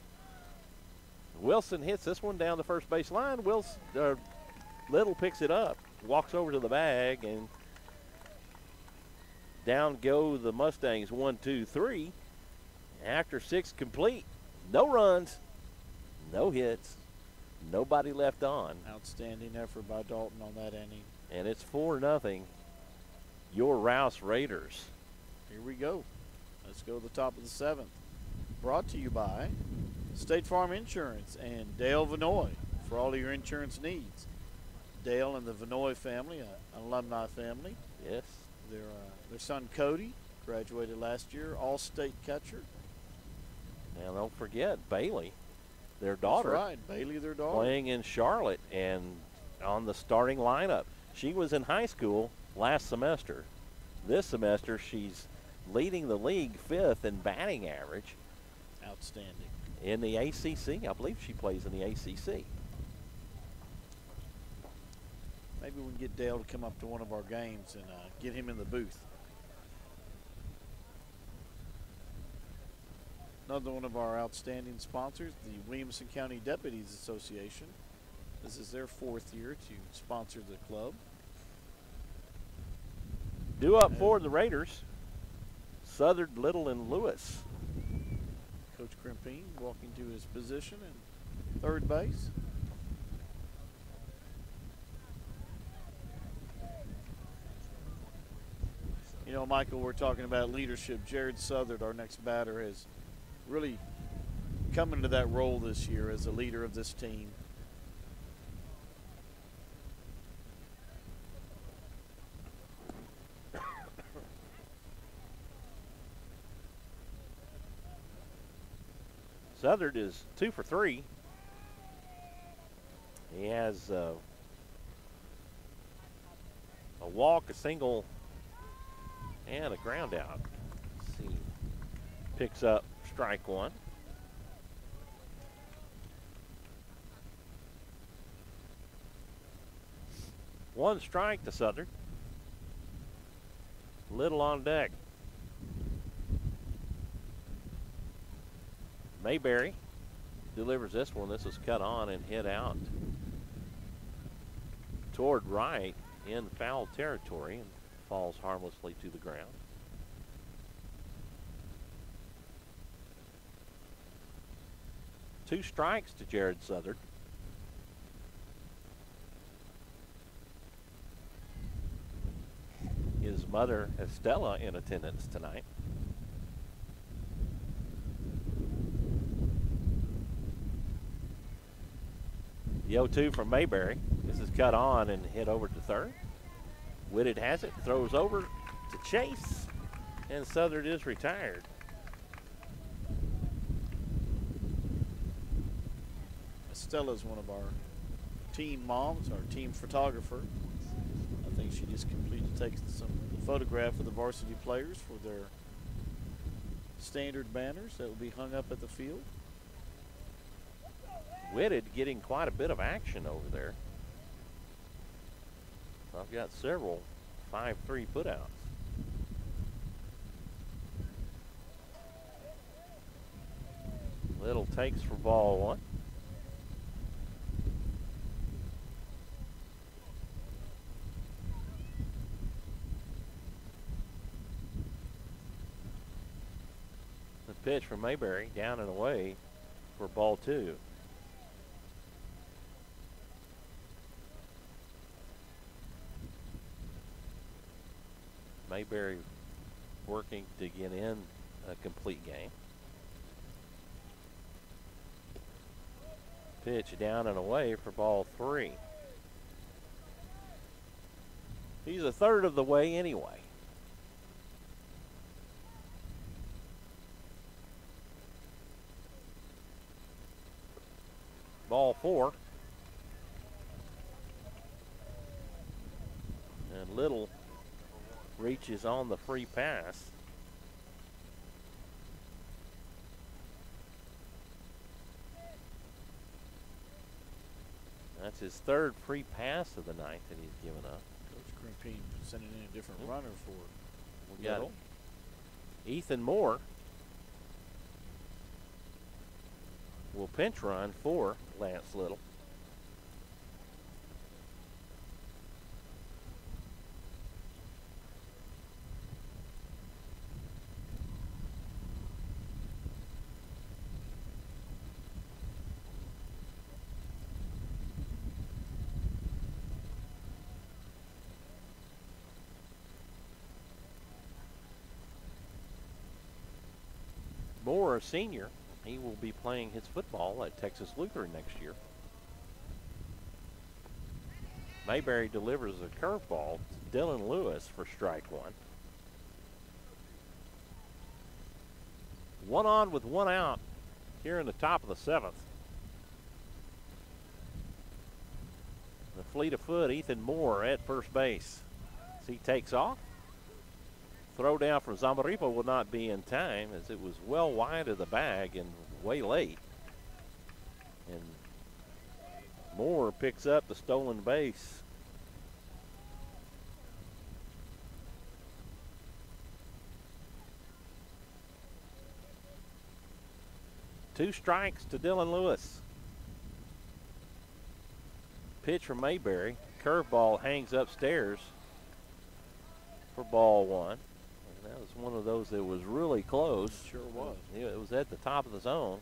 Wilson hits this one down the first base line. Little picks it up, walks over to the bag, and down go the Mustangs 1, 2, 3. After 6 complete, no runs, no hits, nobody left on, Outstanding effort by Dalton on that inning. and it's 4-0. Your Rouse Raiders. Here we go. Let's go to the top of the 7th. Brought to you by State Farm Insurance and Dale Vinoy for all of your insurance needs. Dale and the Vinoy family, an alumni family. Yes. Their son Cody graduated last year, all-state catcher. Now don't forget Bailey, their daughter, That's right, Bailey, their daughter. playing in Charlotte and on the starting lineup. She was in high school last semester. This semester she's leading the league 5th in batting average Outstanding. in the ACC. I believe she plays in the ACC. Maybe we can get Dale to come up to one of our games and get him in the booth. Another one of our outstanding sponsors, the Williamson County Deputies Association. This is their 4th year to sponsor the club. Due up for the Raiders, Southern, Little, and Lewis. Coach Crimpine walking to his position in third base. You know, Michael, we're talking about leadership. Jared Southard, our next batter, has really come into that role this year as a leader of this team. Southard is 2 for 3. He has a walk, a single, and a ground out. Let's see. Picks up strike 1. One strike to Southern. Little on deck. Mayberry delivers this one. This is cut on and hit out toward right in foul territory and falls harmlessly to the ground. Two strikes to Jared Southard. His mother, Estella, in attendance tonight. The 0-2 from Mayberry. This is cut on and hit over to third. Whitted has it, throws over to Chase, and Southard is retired. Stella's one of our team moms, our team photographer. I think she just completed to take some photograph of the varsity players for their standard banners that will be hung up at the field. Whitted getting quite a bit of action over there. I've got several 5-3 putouts. Little takes for ball 1. The pitch from Mayberry down and away for ball 2. Mayberry working to get in a complete game. Pitch down and away for ball 3. He's a third of the way anyway. Ball 4. And Little reaches on the free pass. That's his third free pass of the night that he's given up. Coach Crimpine sending in a different runner for We got Little. Ethan Moore will pinch run for Lance Little. Moore, a senior, he will be playing his football at Texas Lutheran next year. Mayberry delivers a curveball to Dylan Lewis for strike 1. 1 on with 1 out here in the top of the 7th. The fleet of foot, Ethan Moore at first base. As he takes off. Throw down from Zamaripa will not be in time as it was well wide of the bag and way late. And Moore picks up the stolen base. Two strikes to Dylan Lewis. Pitch from Mayberry. Curveball hangs upstairs for ball 1. That was one of those that was really close. Sure was. Yeah, it was at the top of the zone.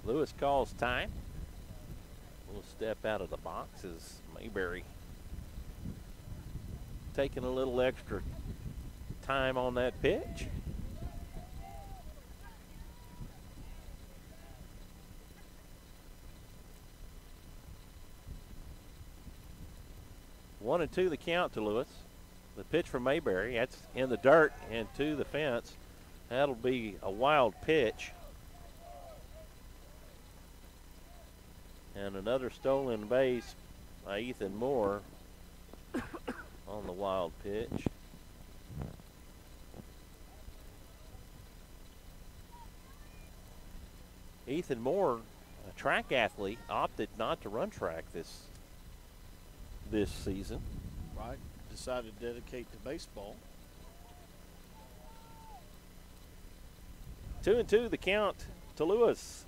Lewis calls time. We'll step out of the box as Mayberry taking a little extra time on that pitch. One and 2 the count to Lewis. The pitch from Mayberry, that's in the dirt and to the fence. That'll be a wild pitch. And another stolen base by Ethan Moore on the wild pitch. Ethan Moore, a track athlete, opted not to run track this season. Right. Decided to dedicate to baseball. 2 and 2 the count to Lewis.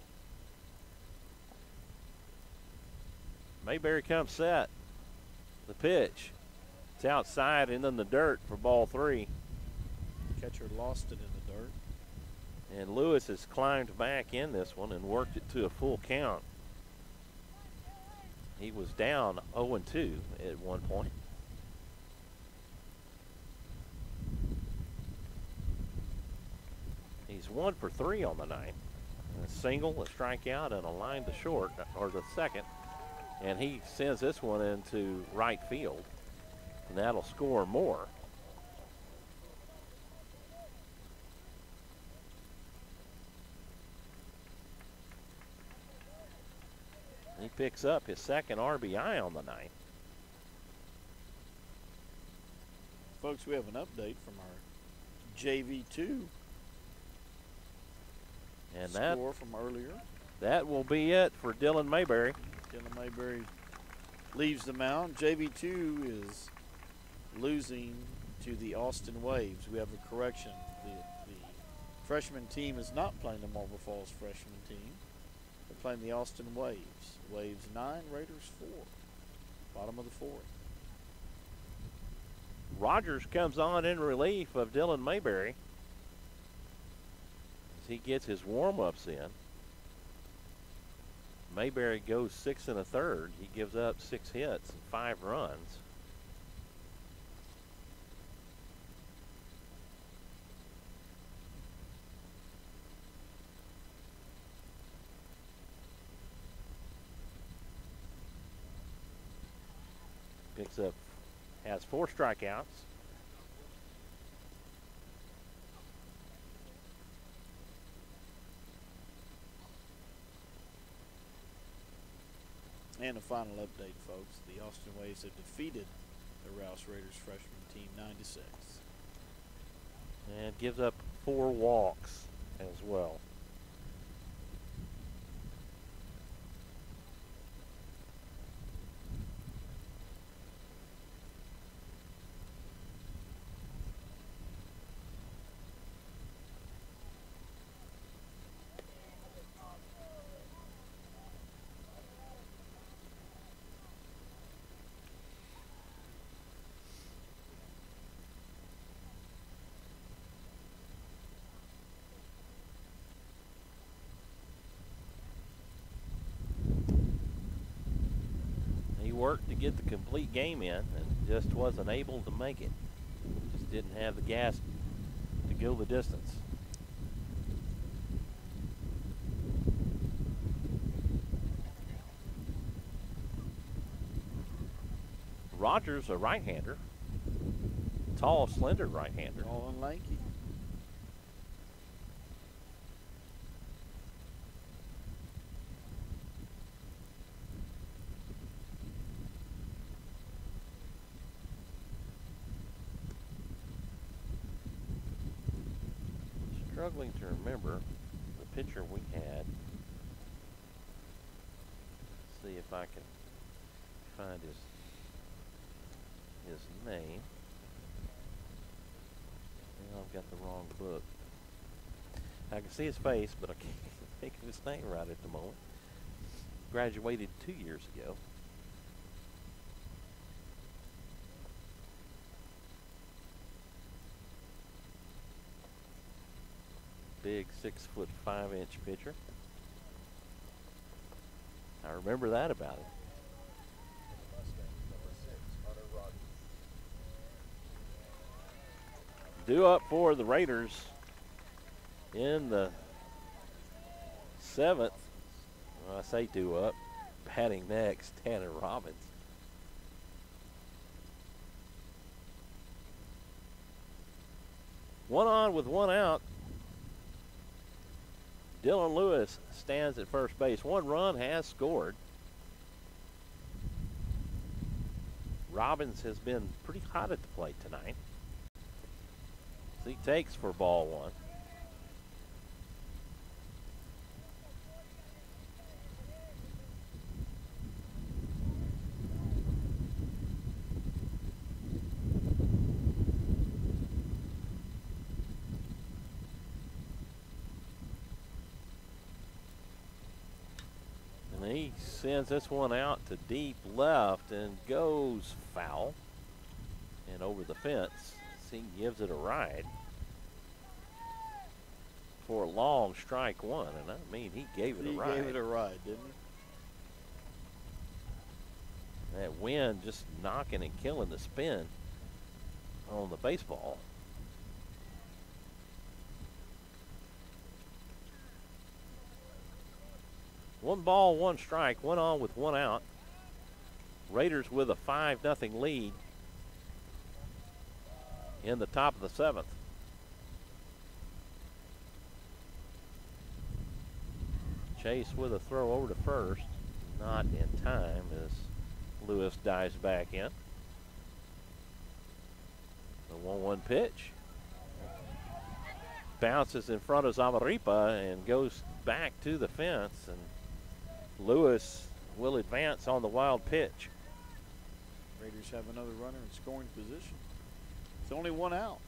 Mayberry comes set. The pitch. It's outside and in the dirt for ball 3. Catcher lost it in the dirt. And Lewis has climbed back in this one and worked it to a full count. He was down 0-2 at one point. He's 1 for 3 on the night. A single, a strikeout, and a line to short, or the second. And he sends this one into right field. And that'll score more. He picks up his second RBI on the night. Folks, we have an update from our JV2 And score from earlier. that will be it for Dylan Mayberry. Dylan Mayberry leaves the mound. JV2 is losing to the Austin Waves. We have a correction. The freshman team is not playing the Marble Falls freshman team. They're playing the Austin Waves. Waves 9, Raiders 4. Bottom of the 4th. Rogers comes on in relief of Dylan Mayberry as he gets his warm-ups in. Mayberry goes 6 1/3. He gives up 6 hits and 5 runs. Has 4 strikeouts. And a final update, folks. The Austin Waves have defeated the Rouse Raiders freshman team 9-6. And gives up 4 walks as well. Worked to get the complete game in and just wasn't able to make it. Just didn't have the gas to go the distance. Rogers, a right-hander. Tall, slender right-hander. Tall and lanky. Struggling to remember the pitcher we had. See if I can find his name. Well, I've got the wrong book. I can see his face, but I can't think of his name right at the moment. Graduated 2 years ago. Big 6'5" pitcher. I remember that about him. Mustangs, number 6, Hunter Rogers. Due up for the Raiders in the 7th. Well, I say due up. Batting next, Tanner Robbins. One on with 1 out. Dylan Lewis stands at first base. 1 run has scored. Robbins has been pretty hot at the plate tonight. So he takes for ball 1. He sends this one out to deep left and goes foul and over the fence. He gives it a ride for a long strike 1, and I mean he gave it a ride. He gave it a ride, didn't he? That wind just knocking and killing the spin on the baseball. One ball, 1 strike, 1 on with 1 out. Raiders with a 5-0 lead in the top of the 7th. Chase with a throw over to first. Not in time as Lewis dives back in. The 1-1 pitch. Bounces in front of Zamaripa and goes back to the fence, and Lewis will advance on the wild pitch. Raiders have another runner in scoring position. It's only 1 out.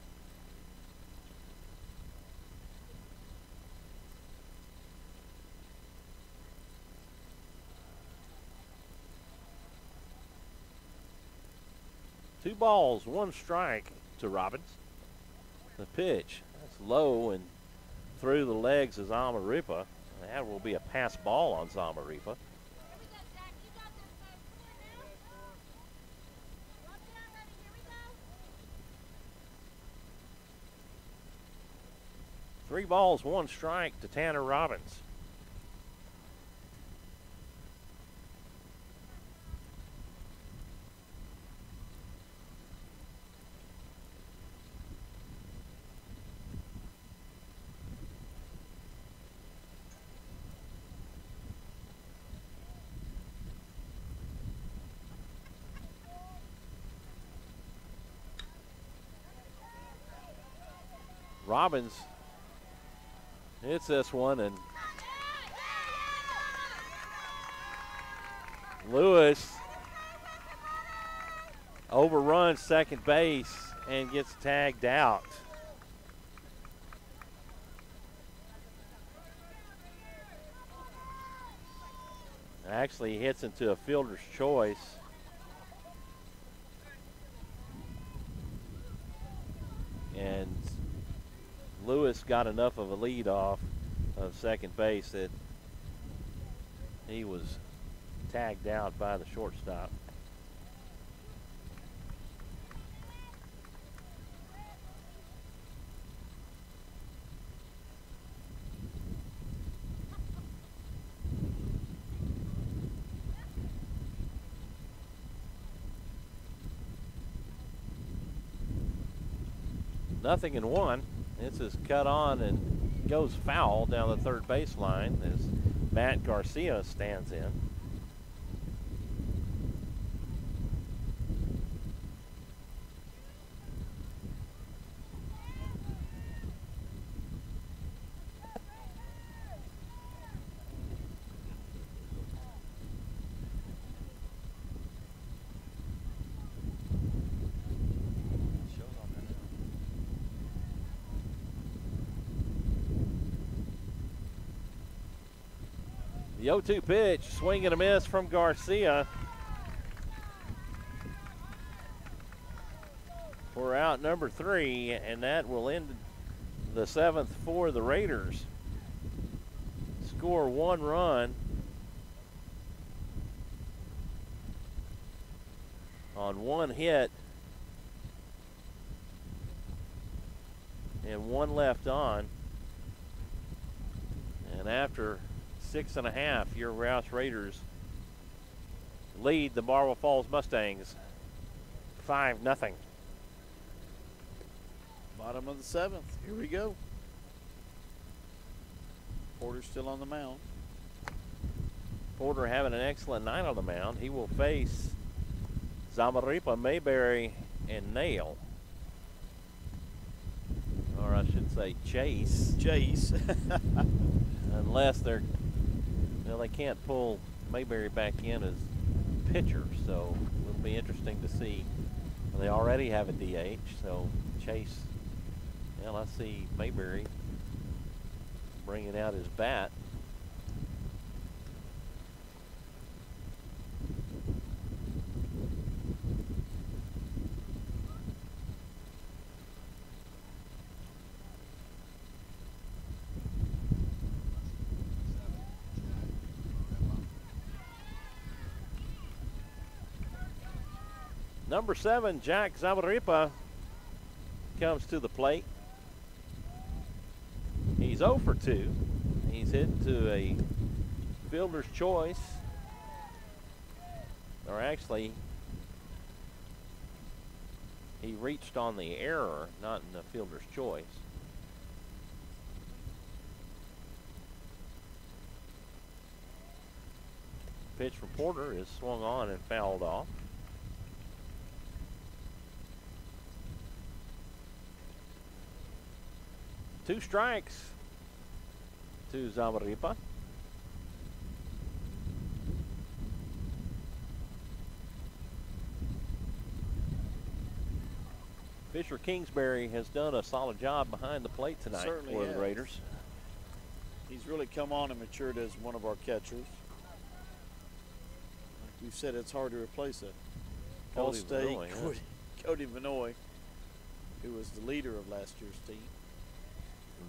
2 balls, 1 strike to Robbins. The pitch, that's low and through the legs of Zamaripa. That will be a pass ball on Zamaripa. Three balls, 1 strike to Tanner Robbins. Robbins hits this one, and Lewis overruns second base and gets tagged out. Actually hits into a fielder's choice. And Lewis got enough of a lead off of second base that he was tagged out by the shortstop. Nothing in 1. This is cut on and goes foul down the third baseline as Matt Garcia stands in. The 0-2 pitch, swing and a miss from Garcia for out number 3, and that will end the 7th for the Raiders. Score 1 run on 1 hit and 1 left on, and after 6.5, your Rouse Raiders lead the Marble Falls Mustangs 5-0. Bottom of the 7th. Here we go. Porter's still on the mound. Porter having an excellent night on the mound. He will face Zamaripa, Mayberry, and Nail. Or I should say Chase. Unless they're, well, they can't pull Mayberry back in as pitcher, so it'll be interesting to see. Well, they already have a DH, so Chase, well, I see Mayberry bringing out his bat. Number 7, Jack Zamaripa, comes to the plate. He's 0 for 2. He's hit to a fielder's choice. Or actually, he reached on the error, not in the fielder's choice. Pitch from Porter is swung on and fouled off. Two strikes to Zamaripa. Fisher Kingsbury has done a solid job behind the plate tonight for the Raiders. He's really come on and matured as one of our catchers. Like we've said, it's hard to replace it. Cody Vinoy, who was the leader of last year's team.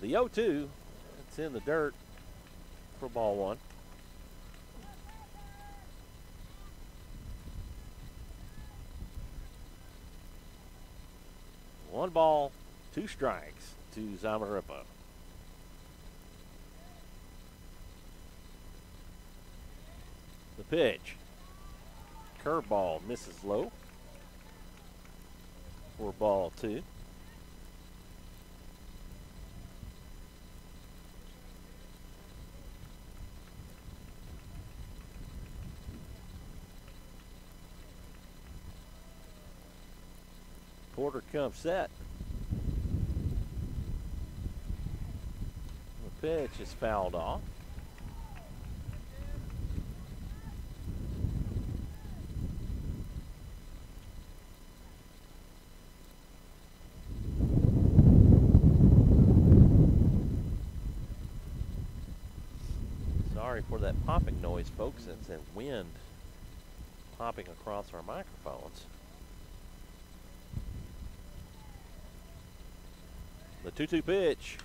The 0-2, it's in the dirt for ball one. One ball, 2 strikes to Zamarripa. The pitch. Curveball misses low for ball 2. Porter comes set. The pitch is fouled off. Sorry for that popping noise, folks. It's a wind popping across our microphones. The 2-2 pitch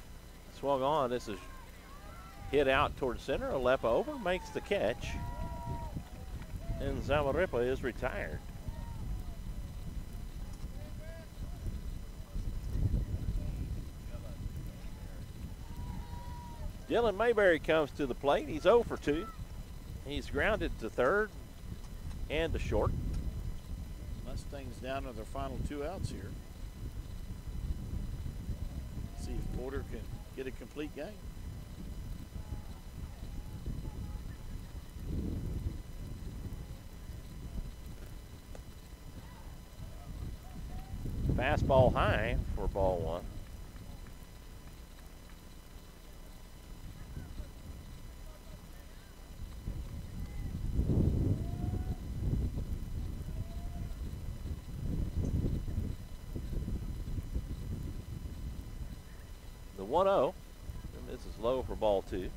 swung on. This is hit out towards center. Alepa over, makes the catch. And Zamarripa is retired. Dylan Mayberry comes to the plate. He's 0 for 2. He's grounded to third and to short. Mustangs down to their final 2 outs here. See if Porter can get a complete game. Fastball high for ball 1. The 1-0, and this is low for ball 2.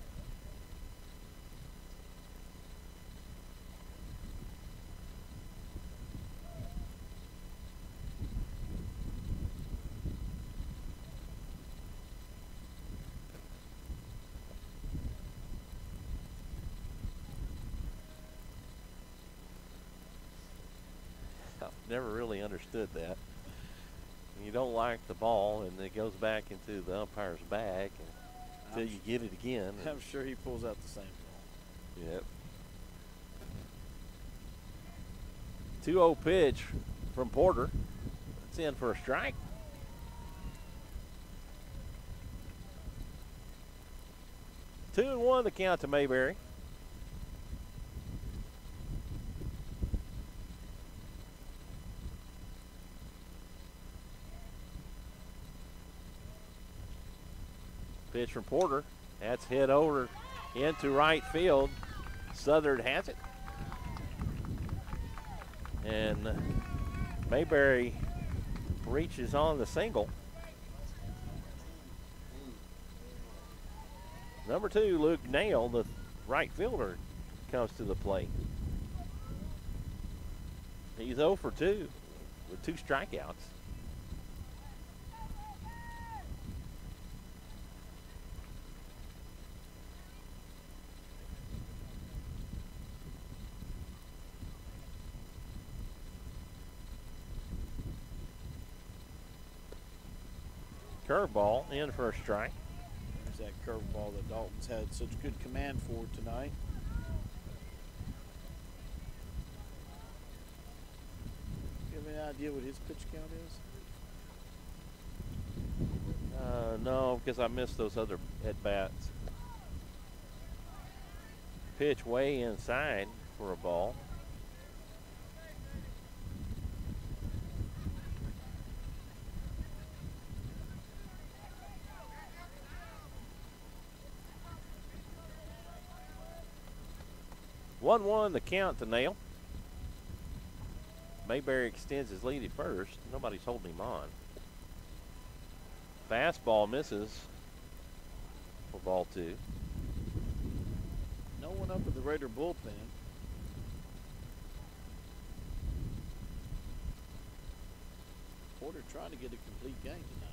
I've never really understood that. You don't like the ball, and it goes back into the umpire's bag until you get it again. I'm sure he pulls out the same ball. Yep. 2-0 pitch from Porter. It's in for a strike. Two and one the count to Mayberry. Pitch from Porter. That's hit over into right field. Southern has it. And Mayberry reaches on the single. Number 2, Luke Nail, the right fielder, comes to the plate. He's 0 for 2 with 2 strikeouts. Curveball in for a strike. There's that curveball that Dalton's had such good command for tonight. Do you have any idea what his pitch count is? No, because I missed those other at-bats. Pitch way inside for a ball. One the count to Nail. Mayberry extends his lead at first. Nobody's holding him on. Fastball misses for ball 2. No one up at the Raider bullpen. trying to get a complete game tonight.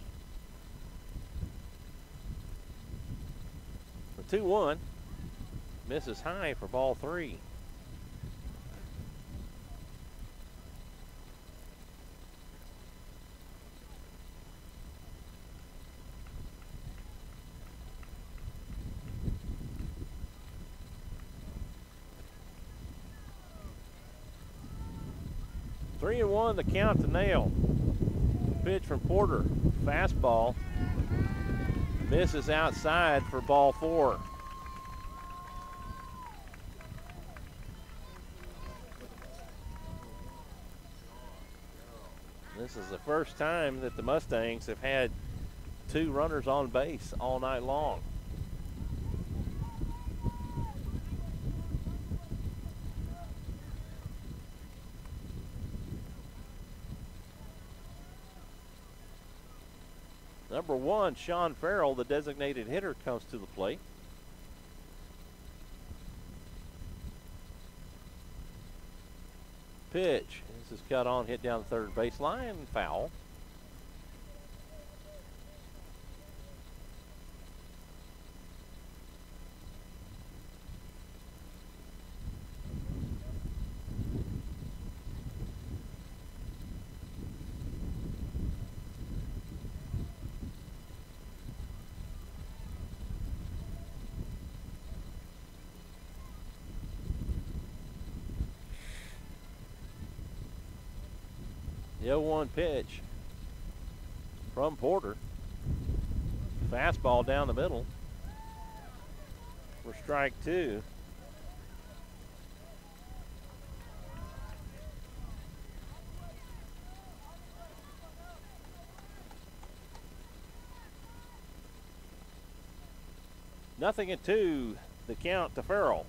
The 2-1 misses high for ball 3. Three and one, the count to Nail. Pitch from Porter, fastball, misses outside for ball 4. This is the first time that the Mustangs have had 2 runners on base all night long. Number 1, Sean Farrell, the designated hitter, comes to the plate. Pitch. This is cut on, hit down the third baseline, foul. The 0-1 pitch from Porter. Fastball down the middle for strike 2. Nothing at 2, the count to Farrell.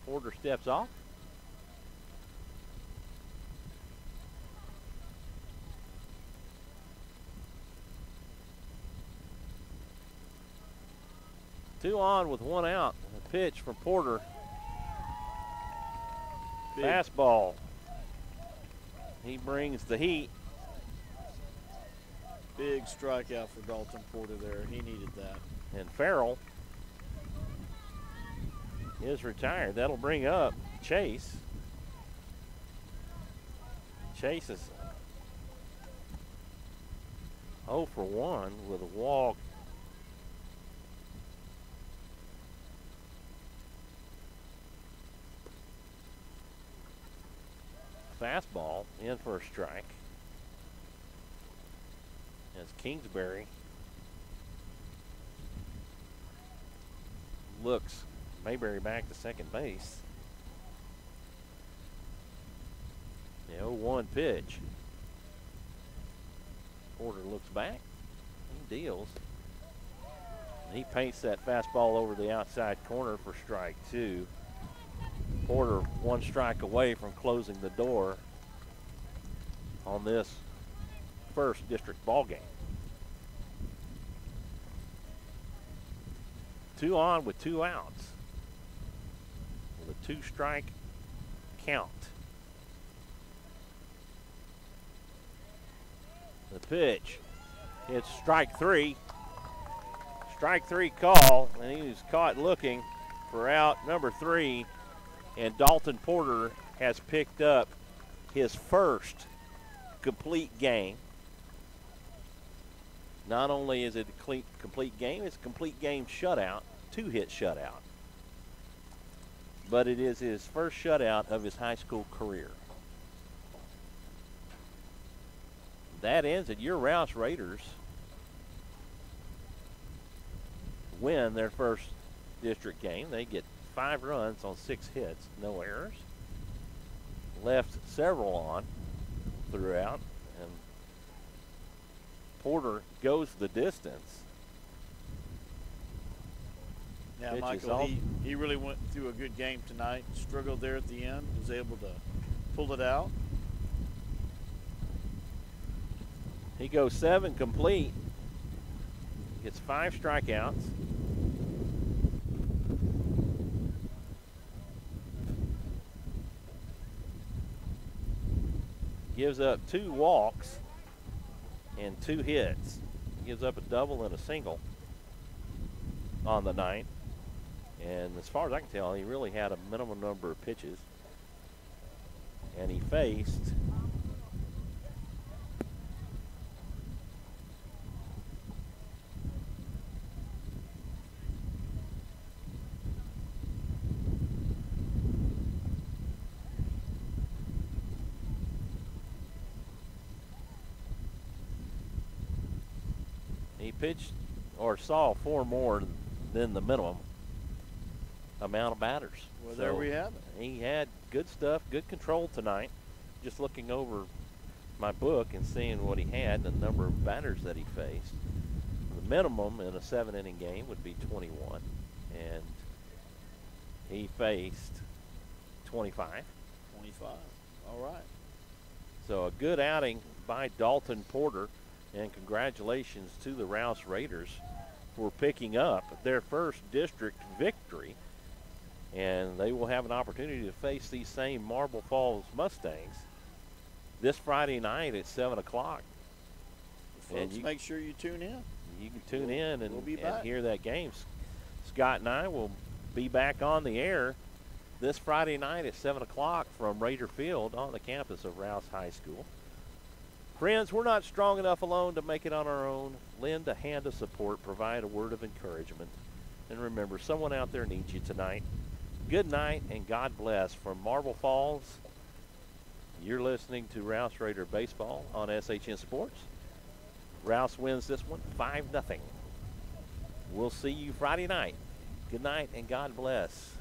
Porter steps off. Two on with 1 out. A pitch from Porter. Big. Fastball. He brings the heat. Big strikeout for Dalton Porter there. He needed that. And Farrell is retired. That'll bring up Chase. Chase is 0 for 1 with a walk. Fastball in for a strike. As Kingsbury looks Mayberry back to second base. The 0-1 pitch. Porter looks back. He deals. And he paints that fastball over the outside corner for strike 2. Porter 1 strike away from closing the door on this first district ball game. 2 on with 2 outs. With a 2-strike count. The pitch. It's strike 3. Strike 3 call, and he was caught looking for out number 3. And Dalton Porter has picked up his first complete game. Not only is it a complete game, it's a complete game shutout, 2-hit shutout. But it is his first shutout of his high school career. That ends it. Your Rouse Raiders win their first district game. They get 5 runs on 6 hits, no errors. Left several on throughout, and Porter goes the distance. Yeah, Pitch is Michael, off. he really went through a good game tonight. Struggled there at the end, was able to pull it out. He goes 7 complete, gets 5 strikeouts. gives up 2 walks and 2 hits. Gives up a double and a single on the night. And as far as I can tell, he really had a minimum number of pitches. And he faced pitched or saw 4 more than the minimum amount of batters. Well, there we have it. He had good stuff, good control tonight. Just looking over my book and seeing what he had, the number of batters that he faced. The minimum in a 7-inning game would be 21, and he faced 25. 25. All right. So a good outing by Dalton Porter. And congratulations to the Rouse Raiders for picking up their first district victory. And they will have an opportunity to face these same Marble Falls Mustangs this Friday night at 7 o'clock. Folks, make sure you tune in. You can tune in and, we'll be and hear that game. Scott and I will be back on the air this Friday night at 7 o'clock from Raider Field on the campus of Rouse High School. Friends, we're not strong enough alone to make it on our own. Lend a hand of support, provide a word of encouragement. And remember, someone out there needs you tonight. Good night and God bless from Marble Falls. You're listening to Rouse Raider Baseball on SHN Sports. Rouse wins this one 5-0. We'll see you Friday night. Good night and God bless.